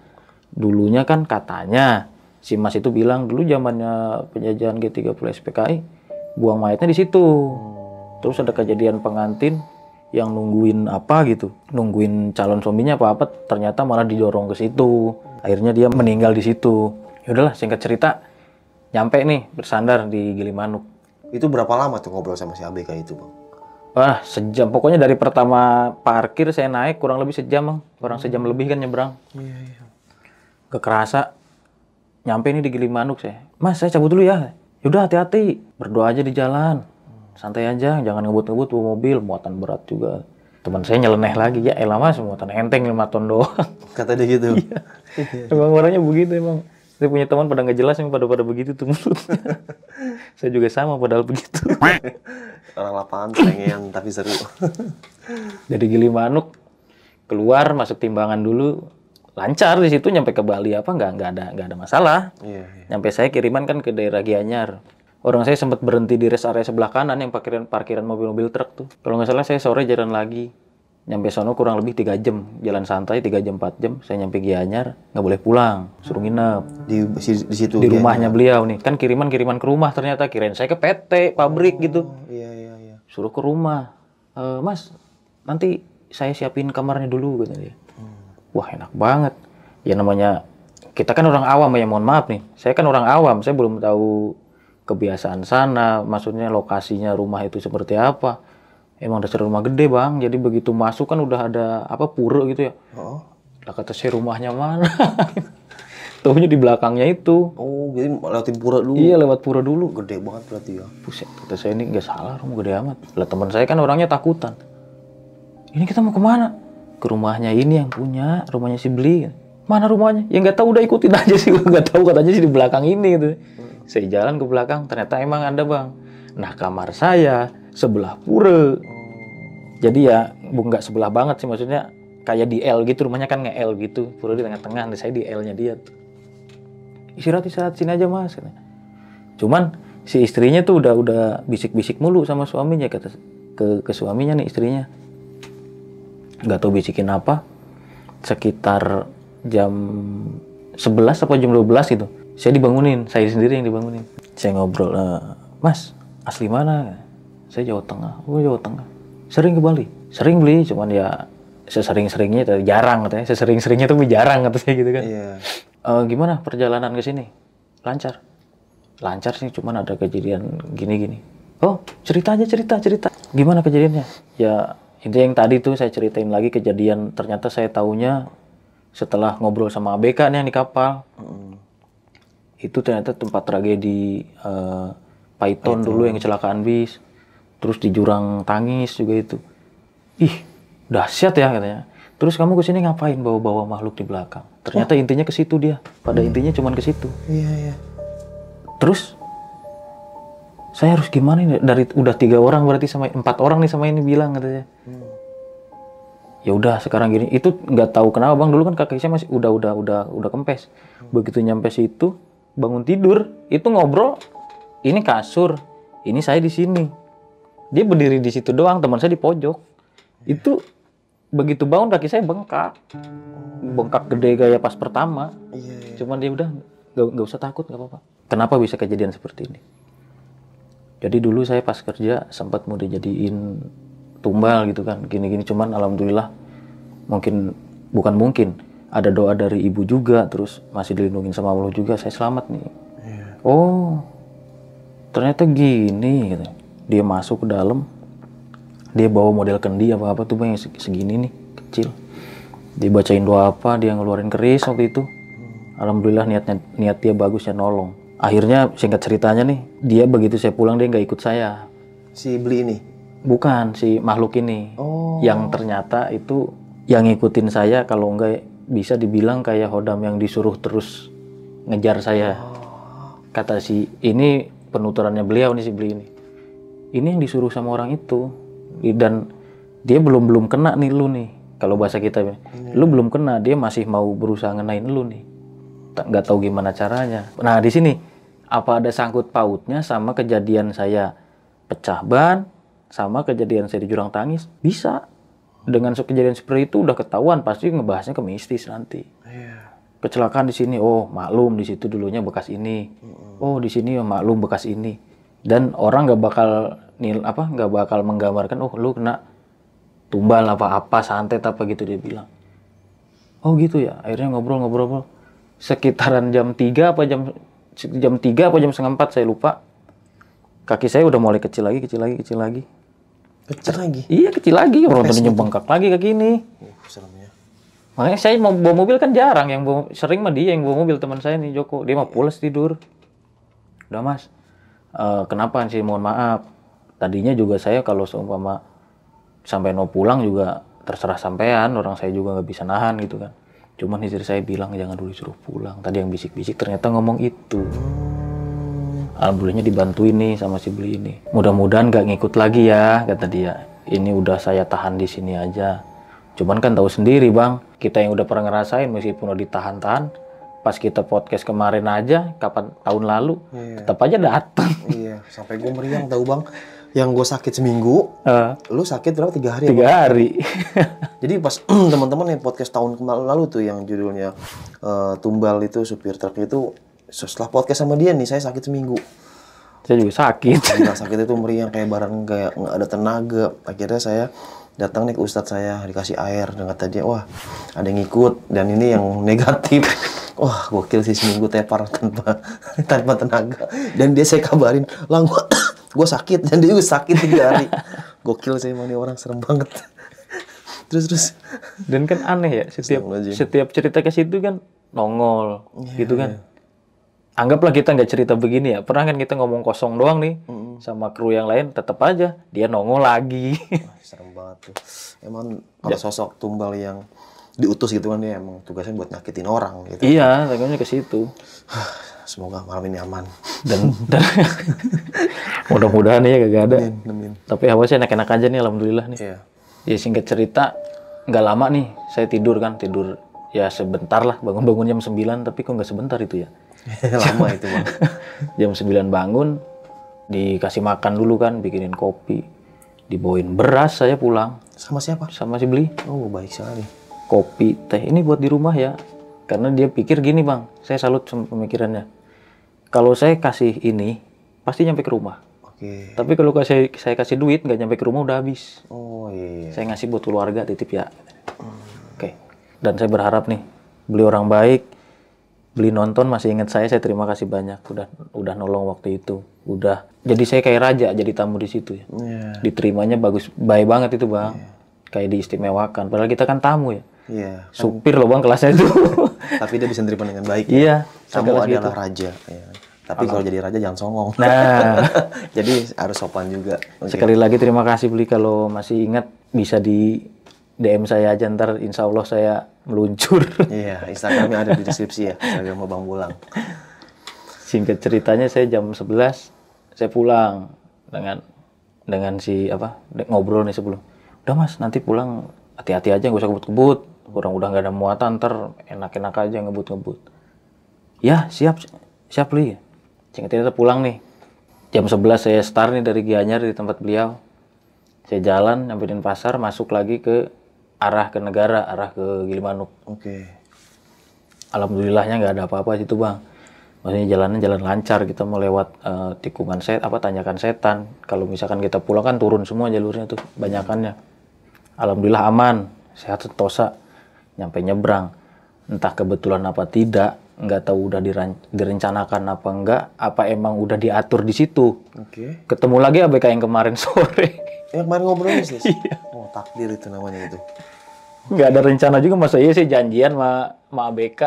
Dulunya kan katanya si Mas itu bilang dulu zamannya penjajahan G30 SPKI buang mayatnya di situ. Terus ada kejadian pengantin yang nungguin apa gitu, nungguin calon suaminya apa ternyata malah didorong ke situ. Akhirnya dia meninggal di situ. Ya udahlah singkat cerita nyampe nih bersandar di Gilimanuk. Itu berapa lama tuh ngobrol sama si ABK itu bang? Wah sejam, pokoknya dari pertama parkir saya naik kurang lebih sejam bang. Kurang sejam lebih kan nyebrang. Iya. Gak kerasa nyampe nih di Gilimanuk saya. Mas saya cabut dulu ya. Yaudah hati-hati, berdoa aja di jalan. Santai aja, jangan ngebut-ngebut bawa mobil, muatan berat juga. Teman saya nyeleneh lagi, ya elah mas muatan enteng 5 ton doang. Kata dia gitu? Iya. Emang orangnya begitu emang. Saya punya teman pada nggak jelas yang pada begitu tuh mulutnya. Saya juga sama padahal begitu. Orang lapangan pengen tapi seru. Dari Gilimanuk keluar masuk timbangan dulu lancar di situ nyampe ke Bali apa nggak ada masalah. Iya. Nyampe saya kiriman kan ke daerah Gianyar. Orang saya sempat berhenti di rest area sebelah kanan yang parkiran mobil-mobil truk tuh. Kalau nggak salah saya sore jalan lagi. Nyampe sono kurang lebih 3 jam. Jalan santai 3 jam 4 jam. Saya nyampe Gianyar, nggak boleh pulang. Suruh nginep. Di situ? Di rumahnya beliau nih. Kan kiriman ke rumah ternyata. Kirain saya ke PT, pabrik gitu. Iya. Suruh ke rumah. Mas, nanti saya siapin kamarnya dulu kata dia. Wah enak banget. Ya namanya, kita kan orang awam ya mohon maaf nih. Saya kan orang awam, saya belum tahu kebiasaan sana. Maksudnya lokasinya rumah itu seperti apa. Emang dasar rumah gede bang, jadi begitu masuk kan udah ada pura gitu ya. Lah kata saya rumahnya mana? Taunya di belakangnya itu. Oh, jadi lewatin pura dulu? Iya lewat pura dulu. Gede banget berarti ya? Buset, kata saya ini nggak salah rumah gede amat. Lah teman saya kan orangnya takutan. Ini kita mau kemana? Ke rumahnya ini yang punya, rumahnya si Beli. Mana rumahnya? Ya nggak tahu udah ikutin aja sih, nggak tahu katanya sih di belakang ini gitu. Saya jalan ke belakang, ternyata emang ada bang. Nah kamar saya sebelah pura. Jadi ya nggak sebelah banget sih, maksudnya kayak di L gitu, rumahnya kan nge-L gitu, pura di tengah-tengah, saya di L-nya dia tuh. Istirahat sini aja mas. Cuman si istrinya tuh udah bisik-bisik mulu sama suaminya, kata ke suaminya nih istrinya. Nggak tahu bisikin apa. Sekitar jam 11 atau jam 12 gitu. Saya dibangunin, saya sendiri yang dibangunin. Saya ngobrol, mas asli mana? Saya Jawa Tengah. Oh Jawa Tengah. Sering ke Bali? Sering Beli, cuman ya sesering-seringnya, jarang katanya. Sesering-seringnya tuh jarang katanya gitu kan. Iya. Gimana perjalanan ke sini? Lancar? Lancar sih, cuman ada kejadian gini-gini. Oh, cerita. Gimana kejadiannya? Ya, itu yang tadi tuh saya ceritain lagi kejadian. Ternyata saya taunya setelah ngobrol sama ABK nih yang di kapal. Itu ternyata tempat tragedi Python dulu yang kecelakaan bis. Terus di jurang tangis juga itu. Ih, dahsyat ya katanya. Terus kamu kesini ngapain bawa-bawa makhluk di belakang? Ternyata intinya ke situ dia. Pada intinya cuman ke situ. Iya. Terus saya harus gimana nih? Dari udah 3 orang berarti sama 4 orang nih sama ini bilang katanya. Ya udah sekarang gini. Itu nggak tahu kenapa bang. Dulu kan kaki saya masih udah kempes. Begitu nyampe situ bangun tidur itu ngobrol. Ini kasur. Ini saya di sini. Dia berdiri di situ doang. Teman saya di pojok. Itu begitu bangun kaki saya bengkak gede kayak pas pertama. Cuman dia udah nggak usah takut, nggak apa-apa. Kenapa bisa kejadian seperti ini? Jadi dulu saya pas kerja sempat mau dijadiin tumbal gitu kan, gini-gini. Cuman alhamdulillah bukan mungkin ada doa dari ibu juga, terus masih dilindungi sama Allah juga, saya selamat nih. Oh ternyata gini gitu. Dia masuk ke dalam. Dia bawa model kendi apa tuh bang yang segini nih, kecil. Dia bacain doa apa, dia ngeluarin keris waktu itu. Alhamdulillah niat dia bagus ya nolong. Akhirnya singkat ceritanya nih, dia begitu saya pulang dia nggak ikut saya. Si Bli ini? Bukan, si makhluk ini. Yang ternyata itu yang ngikutin saya, kalau nggak bisa dibilang kayak Hodam yang disuruh terus ngejar saya. Kata si ini penuturannya beliau nih, si Bli ini. Ini yang disuruh sama orang itu. Dan dia belum kena nih lu nih, kalau bahasa kita lu belum kena, dia masih mau berusaha ngenain lu nih, nggak tahu gimana caranya. Nah di sini apa ada sangkut pautnya sama kejadian saya pecah ban sama kejadian saya di jurang tangis? Bisa. Dengan kejadian seperti itu udah ketahuan, pasti ngebahasnya ke mistis nanti. Kecelakaan di sini, oh maklum di situ dulunya bekas ini. Oh di sini oh, maklum bekas ini. Dan orang nggak bakal menggambarkan oh lu kena tumbal apa santet apa gitu, dia bilang. Oh gitu ya. Akhirnya ngobrol sekitaran jam 3 apa jam 3 apa jam setengah 4 saya lupa. Kaki saya udah mulai kecil lagi. Kecil lagi? Iya kecil lagi. Orang tadinya bengkak lagi kaki ini. Serem ya. Makanya saya mau bawa mobil kan jarang, sering mah dia yang bawa mobil, teman saya nih Joko. Dia mah pulas tidur. Udah mas. Kenapa sih, mohon maaf. Tadinya juga saya kalau seumpama sampai mau pulang juga terserah sampean, orang saya juga nggak bisa nahan gitu kan. Cuman istri saya bilang jangan dulu suruh pulang. Tadi yang bisik-bisik ternyata ngomong itu. Alhamdulillahnya dibantuin nih sama si Beli ini. Mudah-mudahan nggak ngikut lagi ya, kata dia. Ini udah saya tahan di sini aja. Cuman kan tahu sendiri bang, kita yang udah pernah ngerasain meskipun udah ditahan-tahan, pas kita podcast kemarin aja, tahun lalu, tetap aja datang. Iya, sampai gue meriang tahu bang. Yang gue sakit seminggu, lu sakit berapa? 3 hari? 3 hari. Jadi pas teman-teman yang podcast tahun lalu tuh yang judulnya Tumbal itu supir truk itu, setelah podcast sama dia nih saya sakit seminggu. Saya juga sakit. Sakit itu meriang kayak barang kayak nggak ada tenaga. Akhirnya saya datang nih ke ustadz saya, dikasih air dan kata dia, wah ada yang ikut dan ini yang negatif. Wah gokil sih, seminggu tepar tanpa tenaga. Dan dia saya kabarin, lang gue sakit, dan dia juga sakit 3 hari. Gokil sih emang, nih orang serem banget. terus dan kan aneh ya, setiap cerita ke situ kan nongol gitu kan. Anggaplah kita nggak cerita begini ya, pernah kan kita ngomong kosong doang nih sama kru yang lain, tetap aja dia nongol lagi. Wah, serem banget tuh. Emang ada sosok tumbal yang diutus gitu kan, dia emang tugasnya buat nyakitin orang gitu. Iya, takutnya ke situ. Semoga malam ini aman. Dan mudah-mudahan ya gak ada. Amin. Tapi awalnya enak-enak aja nih, alhamdulillah nih. Iya. Ya singkat cerita, nggak lama nih saya tidur ya sebentar lah, bangun jam 9, tapi kok nggak sebentar itu ya. Lama itu bang. Jam 9 bangun, dikasih makan dulu kan, bikinin kopi, dibawain beras, saya pulang. Sama siapa? Sama si Beli. Oh baik sekali. Kopi, teh, ini buat di rumah ya. Karena dia pikir gini bang, saya salut sama pemikirannya. Kalau saya kasih ini, pasti nyampe ke rumah. Oke. Tapi kalau saya kasih duit, nggak nyampe ke rumah udah habis. Oh iya. Saya ngasih buat keluarga, titip ya. Oke. Dan saya berharap nih, Beli orang baik, Beli nonton masih ingat saya terima kasih banyak. Udah nolong waktu itu. Udah. Jadi saya kayak raja, jadi tamu di situ ya. Diterimanya baik banget itu bang. Kayak diistimewakan. Padahal kita kan tamu ya. Iya. Supir loh bang kelasnya itu. Tapi dia bisa nerima dengan baik. Iya. Kamu adalah raja. Ya. Tapi kalau jadi raja jangan songong. Nah. Jadi harus sopan juga. Sekali lagi terima kasih Beli, kalau masih ingat bisa DM saya aja, ntar insya Allah saya meluncur. Iya, Instagramnya ada di deskripsi ya, Instagram Bang Bolang. Singkat ceritanya saya jam 11 saya pulang dengan si ngobrol nih sebelum. Udah Mas, nanti pulang hati-hati aja, nggak usah kebut-kebut. Orang udah nggak ada muatan, ntar enak-enak aja ngebut-ngebut. Ya, siap Li. Singkat cerita pulang nih. Jam 11 saya start nih dari Gianyar di tempat beliau. Saya jalan, nyamperin pasar, masuk lagi ke arah ke negara, arah ke Gilimanuk. Oke. Alhamdulillahnya nggak ada apa-apa situ Bang. Maksudnya jalannya jalan lancar, kita mau lewat tikungan tanjakan setan. Kalau misalkan kita pulang kan turun semua jalurnya tuh, banyakannya. Alhamdulillah aman, sehat sentosa, nyampe nyebrang. Entah kebetulan apa tidak, nggak tahu udah direncanakan apa enggak, apa emang udah diatur di situ. Oke. Ketemu lagi ABK yang kemarin sore. Yang kemarin ngobrol bisnis? Iya. Oh, takdir itu namanya itu. Nggak ada rencana juga, masa iya sih janjian sama ABK.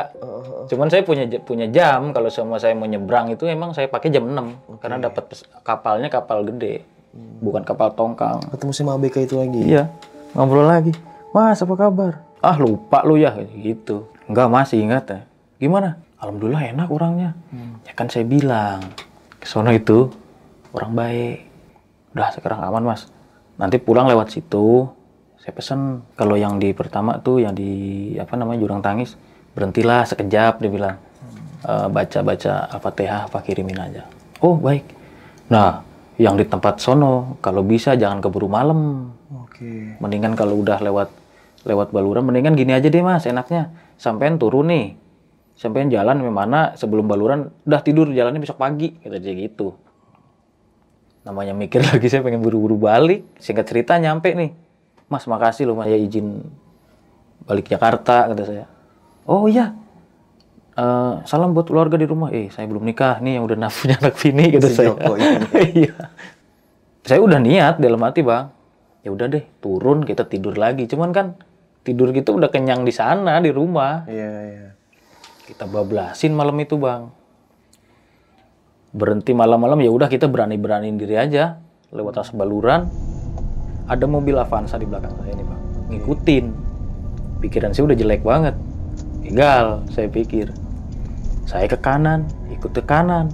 Cuman saya punya jam, kalau sama saya mau nyebrang itu emang saya pakai jam 6. Karena dapat kapalnya kapal gede, bukan kapal tongkang. Ketemu sama ABK itu lagi? Iya, ngobrol lagi. Mas, apa kabar? Ah, lupa lu ya, gitu. Enggak, masih ingat ya. Gimana? Alhamdulillah enak orangnya. Ya kan saya bilang, ke sono itu orang baik. Udah sekarang aman Mas. Nanti pulang lewat situ, saya pesen. Kalau yang di pertama tuh, yang di Jurang Tangis, berhentilah sekejap, dia bilang. Baca-baca Al-Fatihah, apa kirimin aja. Oh, baik. Nah, yang di tempat sono, kalau bisa jangan keburu malam. Oke. Mendingan kalau udah lewat Baluran, mendingan gini aja deh Mas, enaknya. Sampean turun nih. Sampean jalan memana sebelum Baluran, udah tidur jalannya besok pagi. Kata dia gitu. Namanya mikir lagi, saya pengen buru-buru balik. Singkat cerita nyampe nih. Mas, makasih loh Mas, ya izin balik Jakarta, kata saya. Oh iya. Salam buat keluarga di rumah. Saya belum nikah nih, yang udah punya anak bini, kata saya. Iya. Saya udah niat dalam hati Bang. Ya udah deh, turun kita tidur lagi. Cuman kan tidur gitu udah kenyang di sana di rumah. Iya. Kita bablasin malam itu Bang. Berhenti malam-malam, ya udah kita berani-beraniin diri aja lewat atas Baluran. Ada mobil Avanza di belakang saya nih Bang, ngikutin. Pikiran saya udah jelek banget. Gagal, saya pikir. Saya ke kanan, ikut ke kanan.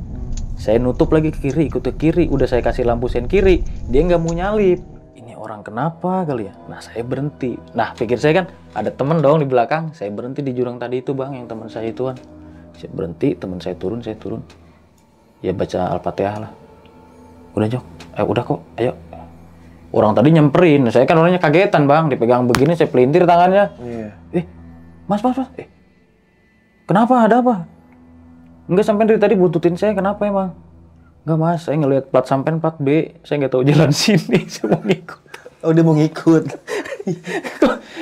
Saya nutup lagi ke kiri, ikut ke kiri. Udah saya kasih lampu sen kiri, dia nggak mau nyalip. Ini orang kenapa kali ya? Nah, saya berhenti. Nah, pikir saya kan ada temen dong di belakang. Saya berhenti di jurang tadi itu Bang, yang teman saya ituan. Saya berhenti, teman saya turun. Ya baca Al-Fatihah lah. Udah Jok, udah kok, ayo. Orang tadi nyemperin, saya kan orangnya kagetan Bang, dipegang begini saya pelintir tangannya. Iya. Mas. Kenapa, ada apa? Enggak, sampai dari tadi buntutin saya, kenapa emang? Enggak Mas, saya ngelihat plat sampean plat B, saya nggak tahu jalan sini, saya mau ngikut. Oh, dia mau ngikut.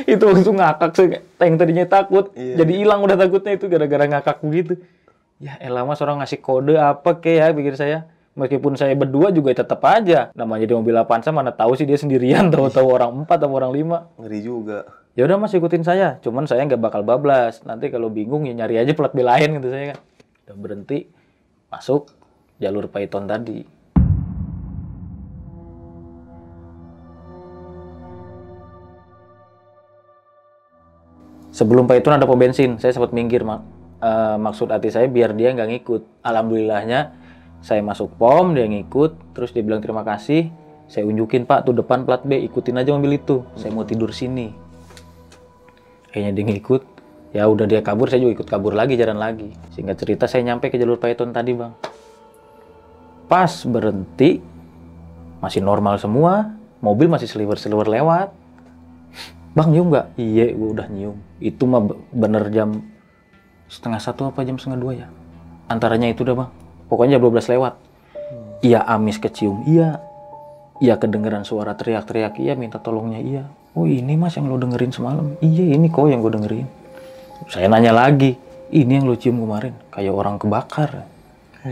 Itu langsung ngakak, saya yang tadinya takut, Iya. jadi hilang udah takutnya itu gara-gara ngakak begitu. Ya elah Mas, orang ngasih kode apa kek ya, pikir saya. Meskipun saya berdua juga tetap aja. Namanya di mobil Avanza, mana tahu sih dia sendirian, tahu-tahu orang 4 atau orang 5. Ngeri juga. Ya udah Mas, ikutin saya. Cuman saya nggak bakal bablas. Nanti kalau bingung ya nyari aja plat B lain, gitu saya kan. Udah berhenti, masuk jalur Python tadi. Sebelum Python ada pom bensin, saya sempat minggir maksud hati saya biar dia nggak ngikut. Alhamdulillahnya saya masuk pom, dia ngikut, terus dia bilang terima kasih. Saya unjukin Pak, tuh depan plat B, ikutin aja mobil itu. Saya mau tidur sini. Kayaknya dia ngikut. Ya udah dia kabur, saya juga ikut kabur lagi, jalan lagi. Singkat cerita saya nyampe ke jalur Python tadi Bang. Pas berhenti, masih normal semua, mobil masih seliwer-seliwer lewat. Bang, nyium nggak? Iya, gue udah nyium. Itu mah bener jam 1:30 apa jam 1:30 ya? Antaranya itu dah Bang. Pokoknya jam 12 lewat. Iya, amis kecium, iya. Iya, kedengeran suara teriak-teriak, iya, minta tolongnya, iya. Oh, ini Mas yang lo dengerin semalam? Iya, ini kok yang gue dengerin. Saya nanya lagi, ini yang lo cium kemarin? Kayak orang kebakar.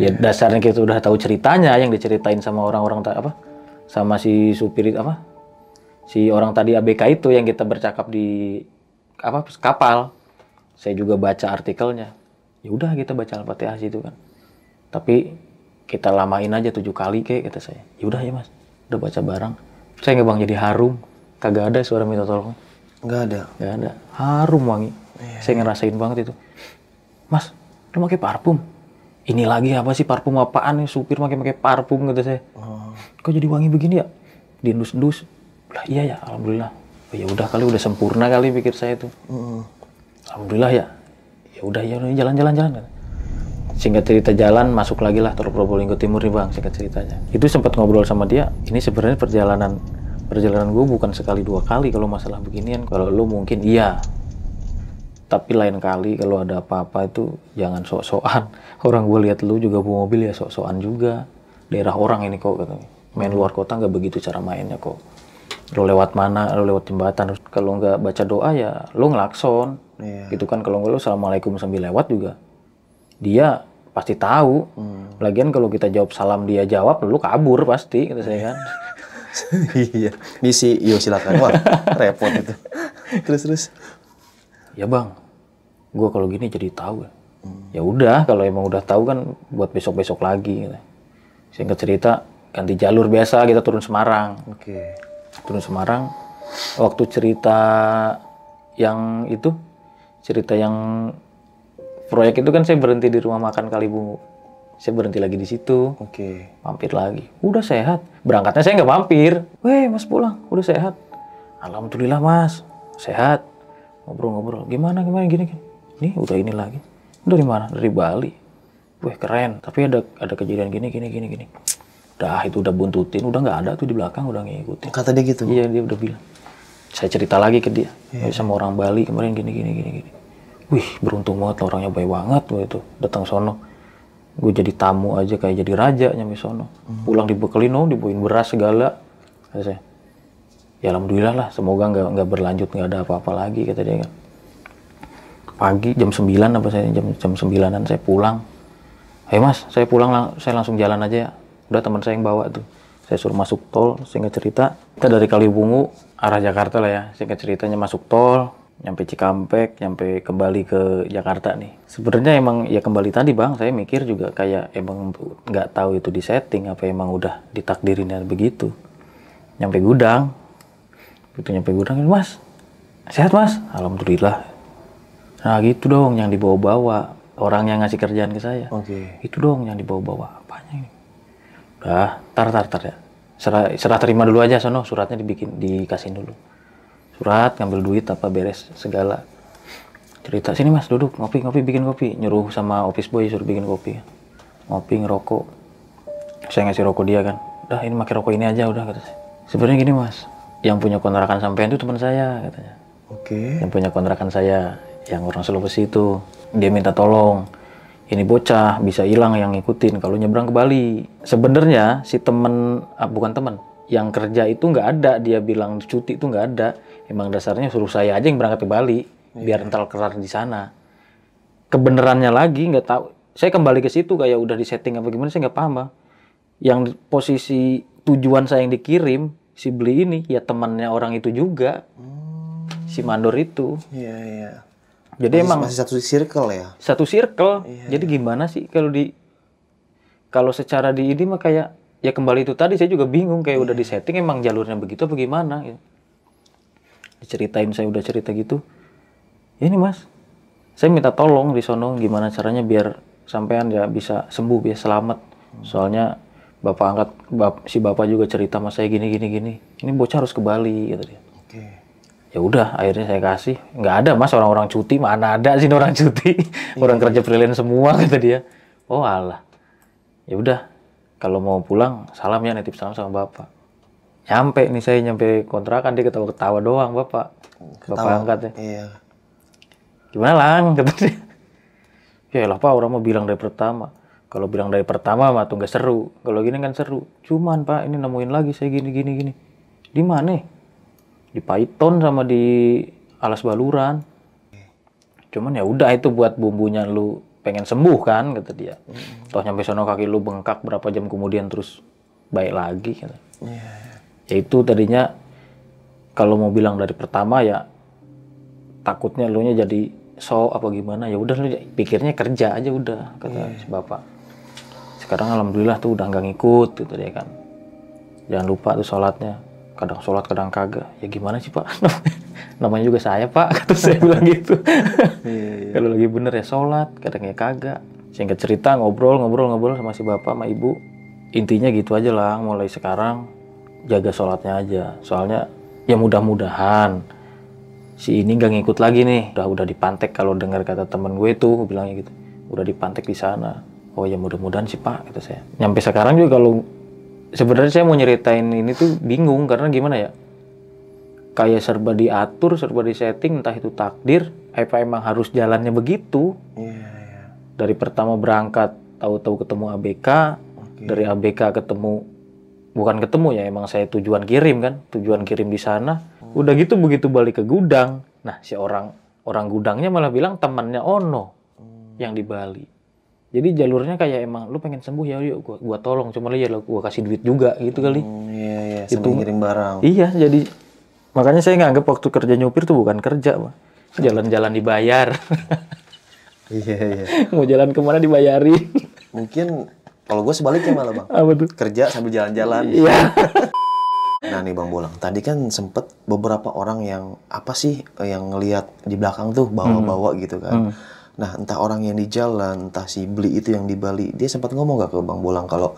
Ya dasarnya kita udah tahu ceritanya, yang diceritain sama orang-orang sama si supir si orang tadi ABK itu yang kita bercakap di kapal. Saya juga baca artikelnya. Ya udah kita baca Al-Fatihah situ kan. Tapi kita lamain aja 7 kali kata saya. Ya udah ya Mas, udah baca bareng. Saya nggak Bang jadi harum, kagak ada suara minta tolong. Nggak ada. Nggak ada. Harum wangi. Saya ngerasain banget itu. Mas, lu pakai parfum? Ini lagi apa sih, parfum apaan nih, supir pakai parfum, kata saya. Kok jadi wangi begini ya? Diendus-endus. Lah iya ya, alhamdulillah. Oh, ya udah kali, udah sempurna kali, pikir saya tuh. Alhamdulillah ya. Ya udah jalan. Singkat cerita jalan, masuk lagi lah Tol Probolinggo Timur nih bang, singkat ceritanya. Itu sempat ngobrol sama dia, ini sebenarnya perjalanan gue bukan sekali dua kali kalau masalah beginian. Kalau lu mungkin iya, tapi lain kali kalau ada apa-apa itu jangan sok-sokan. Orang gue lihat lu juga bawa mobil ya sok-sokan juga. Daerah orang ini kok, katanya. Main luar kota nggak begitu cara mainnya kok. Lo lewat mana, lo lewat jembatan. Kalau nggak baca doa ya lo ngelakson. Gitu kan, kalau nggak lo assalamualaikum sambil lewat juga. Dia pasti tahu. Lagian kalau kita jawab salam dia jawab, lo kabur pasti, kata saya kan. Iya, misi, yo silakan. Wah, repot itu. Terus. Ya bang, gue kalau gini jadi tahu ya. Ya udah, kalau emang udah tahu kan buat besok-besok lagi. Gitu. Singkat cerita, ganti jalur biasa, kita turun Semarang. Turun Semarang, waktu cerita yang proyek itu kan saya berhenti di rumah makan Kalibungu. Saya berhenti lagi di situ. Mampir lagi. Udah sehat. Berangkatnya saya nggak mampir. Weh, Mas pulang. Udah sehat. Alhamdulillah Mas. Sehat. Ngobrol-ngobrol. Gimana gini. Nih udah ini lagi. Dari mana? Dari Bali. Weh keren. Tapi ada kejadian gini. Dah itu udah buntutin. Udah nggak ada tuh di belakang, udah ngikutin. Kata dia gitu? Iya, dia udah bilang. Saya cerita lagi ke dia. Sama orang Bali kemarin gini. Wih, beruntung banget lah, orangnya baik banget itu. Datang sono. Gue jadi tamu aja kayak jadi raja nyampe sono. Pulang dibekelin, dibawain beras segala. Kata saya. Ya alhamdulillah lah, semoga nggak berlanjut, nggak ada apa-apa lagi, kata dia kan. Pagi jam 9 jam 9-an saya pulang. Hei Mas, saya pulang, saya langsung jalan aja ya. Udah teman saya yang bawa tuh. Saya suruh masuk tol, singkat cerita. Kita dari Kalibungu, arah Jakarta lah ya. Singkat ceritanya masuk tol, nyampe Cikampek, nyampe kembali ke Jakarta nih. Sebenarnya emang ya kembali tadi bang, saya mikir juga kayak emang nggak tahu itu di setting, apa emang udah ditakdirinnya begitu. Nyampe gudang, Mas, sehat Mas? Alhamdulillah. Nah gitu dong yang dibawa-bawa, orang yang ngasih kerjaan ke saya. Itu dong yang dibawa-bawa, apanya ini? Udah, tar ya. Serah terima dulu aja sono, suratnya dikasihin dulu. Surat, ngambil duit, apa beres segala. Cerita, sini Mas, duduk, ngopi, bikin kopi. Nyuruh sama office boy, suruh bikin kopi. Ngopi, ngerokok. Saya ngasih rokok dia kan. Udah, ini pakai rokok ini aja, udah, kata saya. Sebenarnya gini Mas, yang punya kontrakan sampean itu teman saya, katanya. Yang punya kontrakan saya, yang orang Sulawesi itu. Dia minta tolong. Ini bocah bisa hilang yang ngikutin kalau nyebrang ke Bali. Sebenarnya si bukan teman, yang kerja itu nggak ada. Dia bilang cuti itu nggak ada. Emang dasarnya suruh saya aja yang berangkat ke Bali, biar entar kelar di sana. Kebenarannya lagi nggak tahu. Saya kembali ke situ kayak udah disetting apa gimana, saya nggak paham bang. Yang posisi tujuan saya yang dikirim si beli ini ya temannya orang itu juga, si mandor itu. Iya. Jadi masih satu circle ya? Satu circle. Jadi gimana sih kalau secara di ini mah kayak ya kembali itu tadi, saya juga bingung kayak udah disetting emang jalurnya begitu apa gimana ya. Diceritain, saya udah cerita gitu. Ini Mas, saya minta tolong di sono gimana caranya biar sampean ya bisa sembuh, biar selamat. Soalnya si bapak juga cerita sama saya gini. Ini bocah harus ke Bali, gitu dia. Ya udah, akhirnya saya kasih. Nggak ada Mas, orang-orang cuti, mana ada sih orang cuti. Orang kerja freelance semua, kata dia. Oh alah. Ya udah, kalau mau pulang salam ya, nitip salam sama bapak. Nyampe kontrakan, dia ketawa-ketawa doang bapak. Bapak angkat ya. Iya. Gimana Lang, kata dia. Ya lah Pak, orang mau bilang dari pertama. Kalau bilang dari pertama mah tuh nggak seru. Kalau gini kan seru. Cuman Pak, ini nemuin lagi saya gini. Di mana? Di Paiton sama di Alas Baluran. Cuman ya udah, itu buat bumbunya lu pengen sembuh kan, kata dia. Toh nyampe sono kaki lu bengkak, berapa jam kemudian terus baik lagi, kata. Ya itu tadinya kalau mau bilang dari pertama ya takutnya lu nya jadi apa gimana. Ya udah, lu pikirnya kerja aja udah, kata si bapak. Sekarang alhamdulillah tuh udah nggak ngikut, gitu dia kan. Jangan lupa tuh sholatnya. Kadang sholat, kadang kagak. Ya gimana sih Pak? Namanya juga saya pak, kata saya bilang gitu. Iya. Kalau lagi bener ya sholat, kadang ya kagak. Singkat cerita ngobrol sama si bapak sama ibu. Intinya gitu aja lah, mulai sekarang jaga sholatnya aja. Soalnya ya mudah-mudahan si ini gak ngikut lagi nih. Udah dipantek kalau dengar kata temen gue tuh, bilangnya gitu. Udah dipantek di sana. Oh ya mudah-mudahan sih pak, kata saya. Nyampe sekarang juga kalau sebenarnya saya mau nyeritain ini tuh bingung karena gimana ya? Kayak serba diatur, serba disetting, entah itu takdir, apa emang harus jalannya begitu. Iya. Dari pertama berangkat, tahu-tahu ketemu ABK, dari ABK ketemu, bukan ketemu ya, emang saya tujuan kirim kan, tujuan kirim di sana. Udah gitu begitu balik ke gudang, nah si orang gudangnya malah bilang temannya Ono yang di Bali. Jadi jalurnya kayak emang lu pengen sembuh ya, yuk gua tolong, cuma ya gua kasih duit juga gitu kali. Iya, Itu sambil ngirim barang. Iya, jadi makanya saya nganggap waktu kerja nyupir tuh bukan kerja, Pak. Jalan-jalan dibayar. Iya. Mau jalan kemana dibayarin. Mungkin kalau gue sebaliknya malah bang. Apa tuh? Kerja sambil jalan-jalan. Iya. Nah nih Bang Bolang, tadi kan sempet beberapa orang yang apa sih yang ngelihat di belakang tuh bawa-bawa gitu kan. Nah entah orang yang di jalan, entah si Bli itu yang di Bali, dia sempat ngomong gak ke Bang Bolang kalau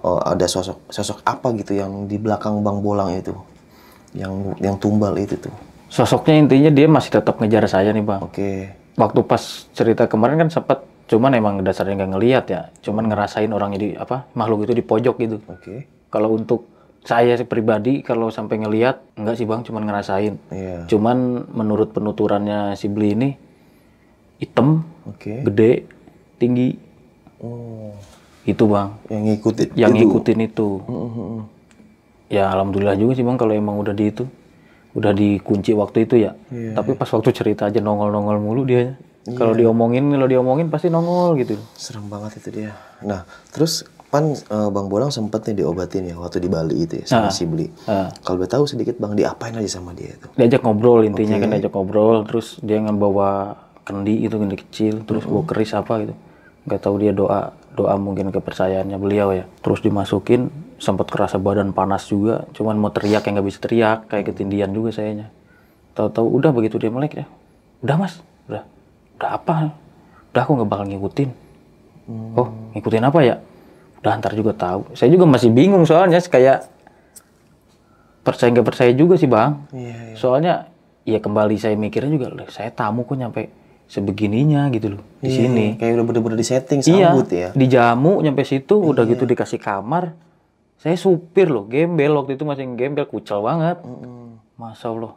ada sosok apa gitu yang di belakang Bang Bolang itu, yang tumbal itu tuh. Sosoknya intinya dia masih tetap ngejar saya nih bang. Oke. Waktu pas cerita kemarin kan sempat, cuman emang dasarnya nggak ngelihat ya, cuman ngerasain orangnya di makhluk itu di pojok gitu. Oke. Kalau untuk saya pribadi kalau sampai ngelihat enggak sih bang, cuman ngerasain. Iya. Cuman menurut penuturannya si Bli ini hitam, Oke. gede, tinggi. Oh. Itu bang. Yang ngikutin. Yang ngikutin itu. Ya alhamdulillah juga sih bang kalau emang udah udah dikunci waktu itu ya. Iya, Tapi pas waktu cerita aja nongol-nongol mulu dia. Kalau diomongin pasti nongol gitu. Serem banget itu dia. Nah, terus pan Bang Bolang sempet nih diobatin ya waktu di Bali itu ya sama si Bli. Kalau boleh tahu sedikit Bang, diapain aja sama dia itu? Diajak ngobrol intinya kan, diajak ngobrol, terus dia ngebawa kendi itu, kendi kecil, terus bawa keris apa gitu. Nggak tahu dia doa mungkin kepercayaannya beliau ya. Terus dimasukin, sempat kerasa badan panas juga, cuman mau teriak yang nggak bisa teriak, kayak ketindihan juga sayanya. Tahu-tahu udah begitu dia melek ya. Udah mas, udah apa? Udah aku nggak bakal ngikutin. Oh ngikutin apa ya? Udah ntar juga tahu. Saya juga masih bingung soalnya kayak percaya nggak percaya juga sih bang. Iya. Soalnya ya kembali saya mikirnya juga, saya tamu kok nyampe sebegininya gitu loh di sini. Kayak udah bener-bener di setting sambut ya. Dijamu nyampe situ, udah gitu dikasih kamar. Saya supir loh, gembel waktu itu masih gembel, kucel banget. Masya Allah.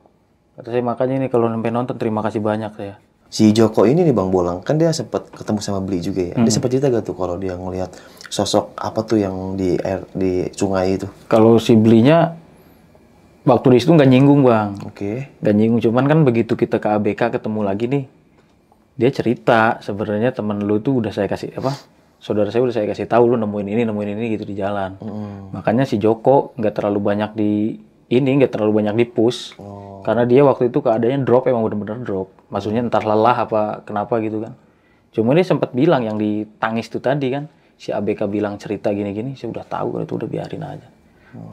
Kata saya makanya ini kalau sampai nonton terima kasih banyak saya. Si Joko ini nih Bang Bolang, kan dia sempat ketemu sama Bli juga ya. Dia sempat cerita gak tuh kalau dia ngelihat sosok apa tuh yang di sungai itu? Kalau si Blinya waktu di situ nggak nyinggung bang. Oke. Nggak nyinggung, cuman kan begitu kita ke ABK ketemu lagi nih, dia cerita sebenarnya temen lu tuh udah saya kasih saudara saya udah saya kasih tahu lu nemuin ini gitu di jalan. Makanya si Joko nggak terlalu banyak nggak terlalu banyak di push. Karena dia waktu itu keadaannya drop, emang bener-bener drop. Maksudnya entah lelah apa kenapa gitu kan. Cuma dia sempat bilang yang ditangis itu tadi kan, si ABK bilang cerita gini-gini, saya udah tahu kalau itu udah biarin aja.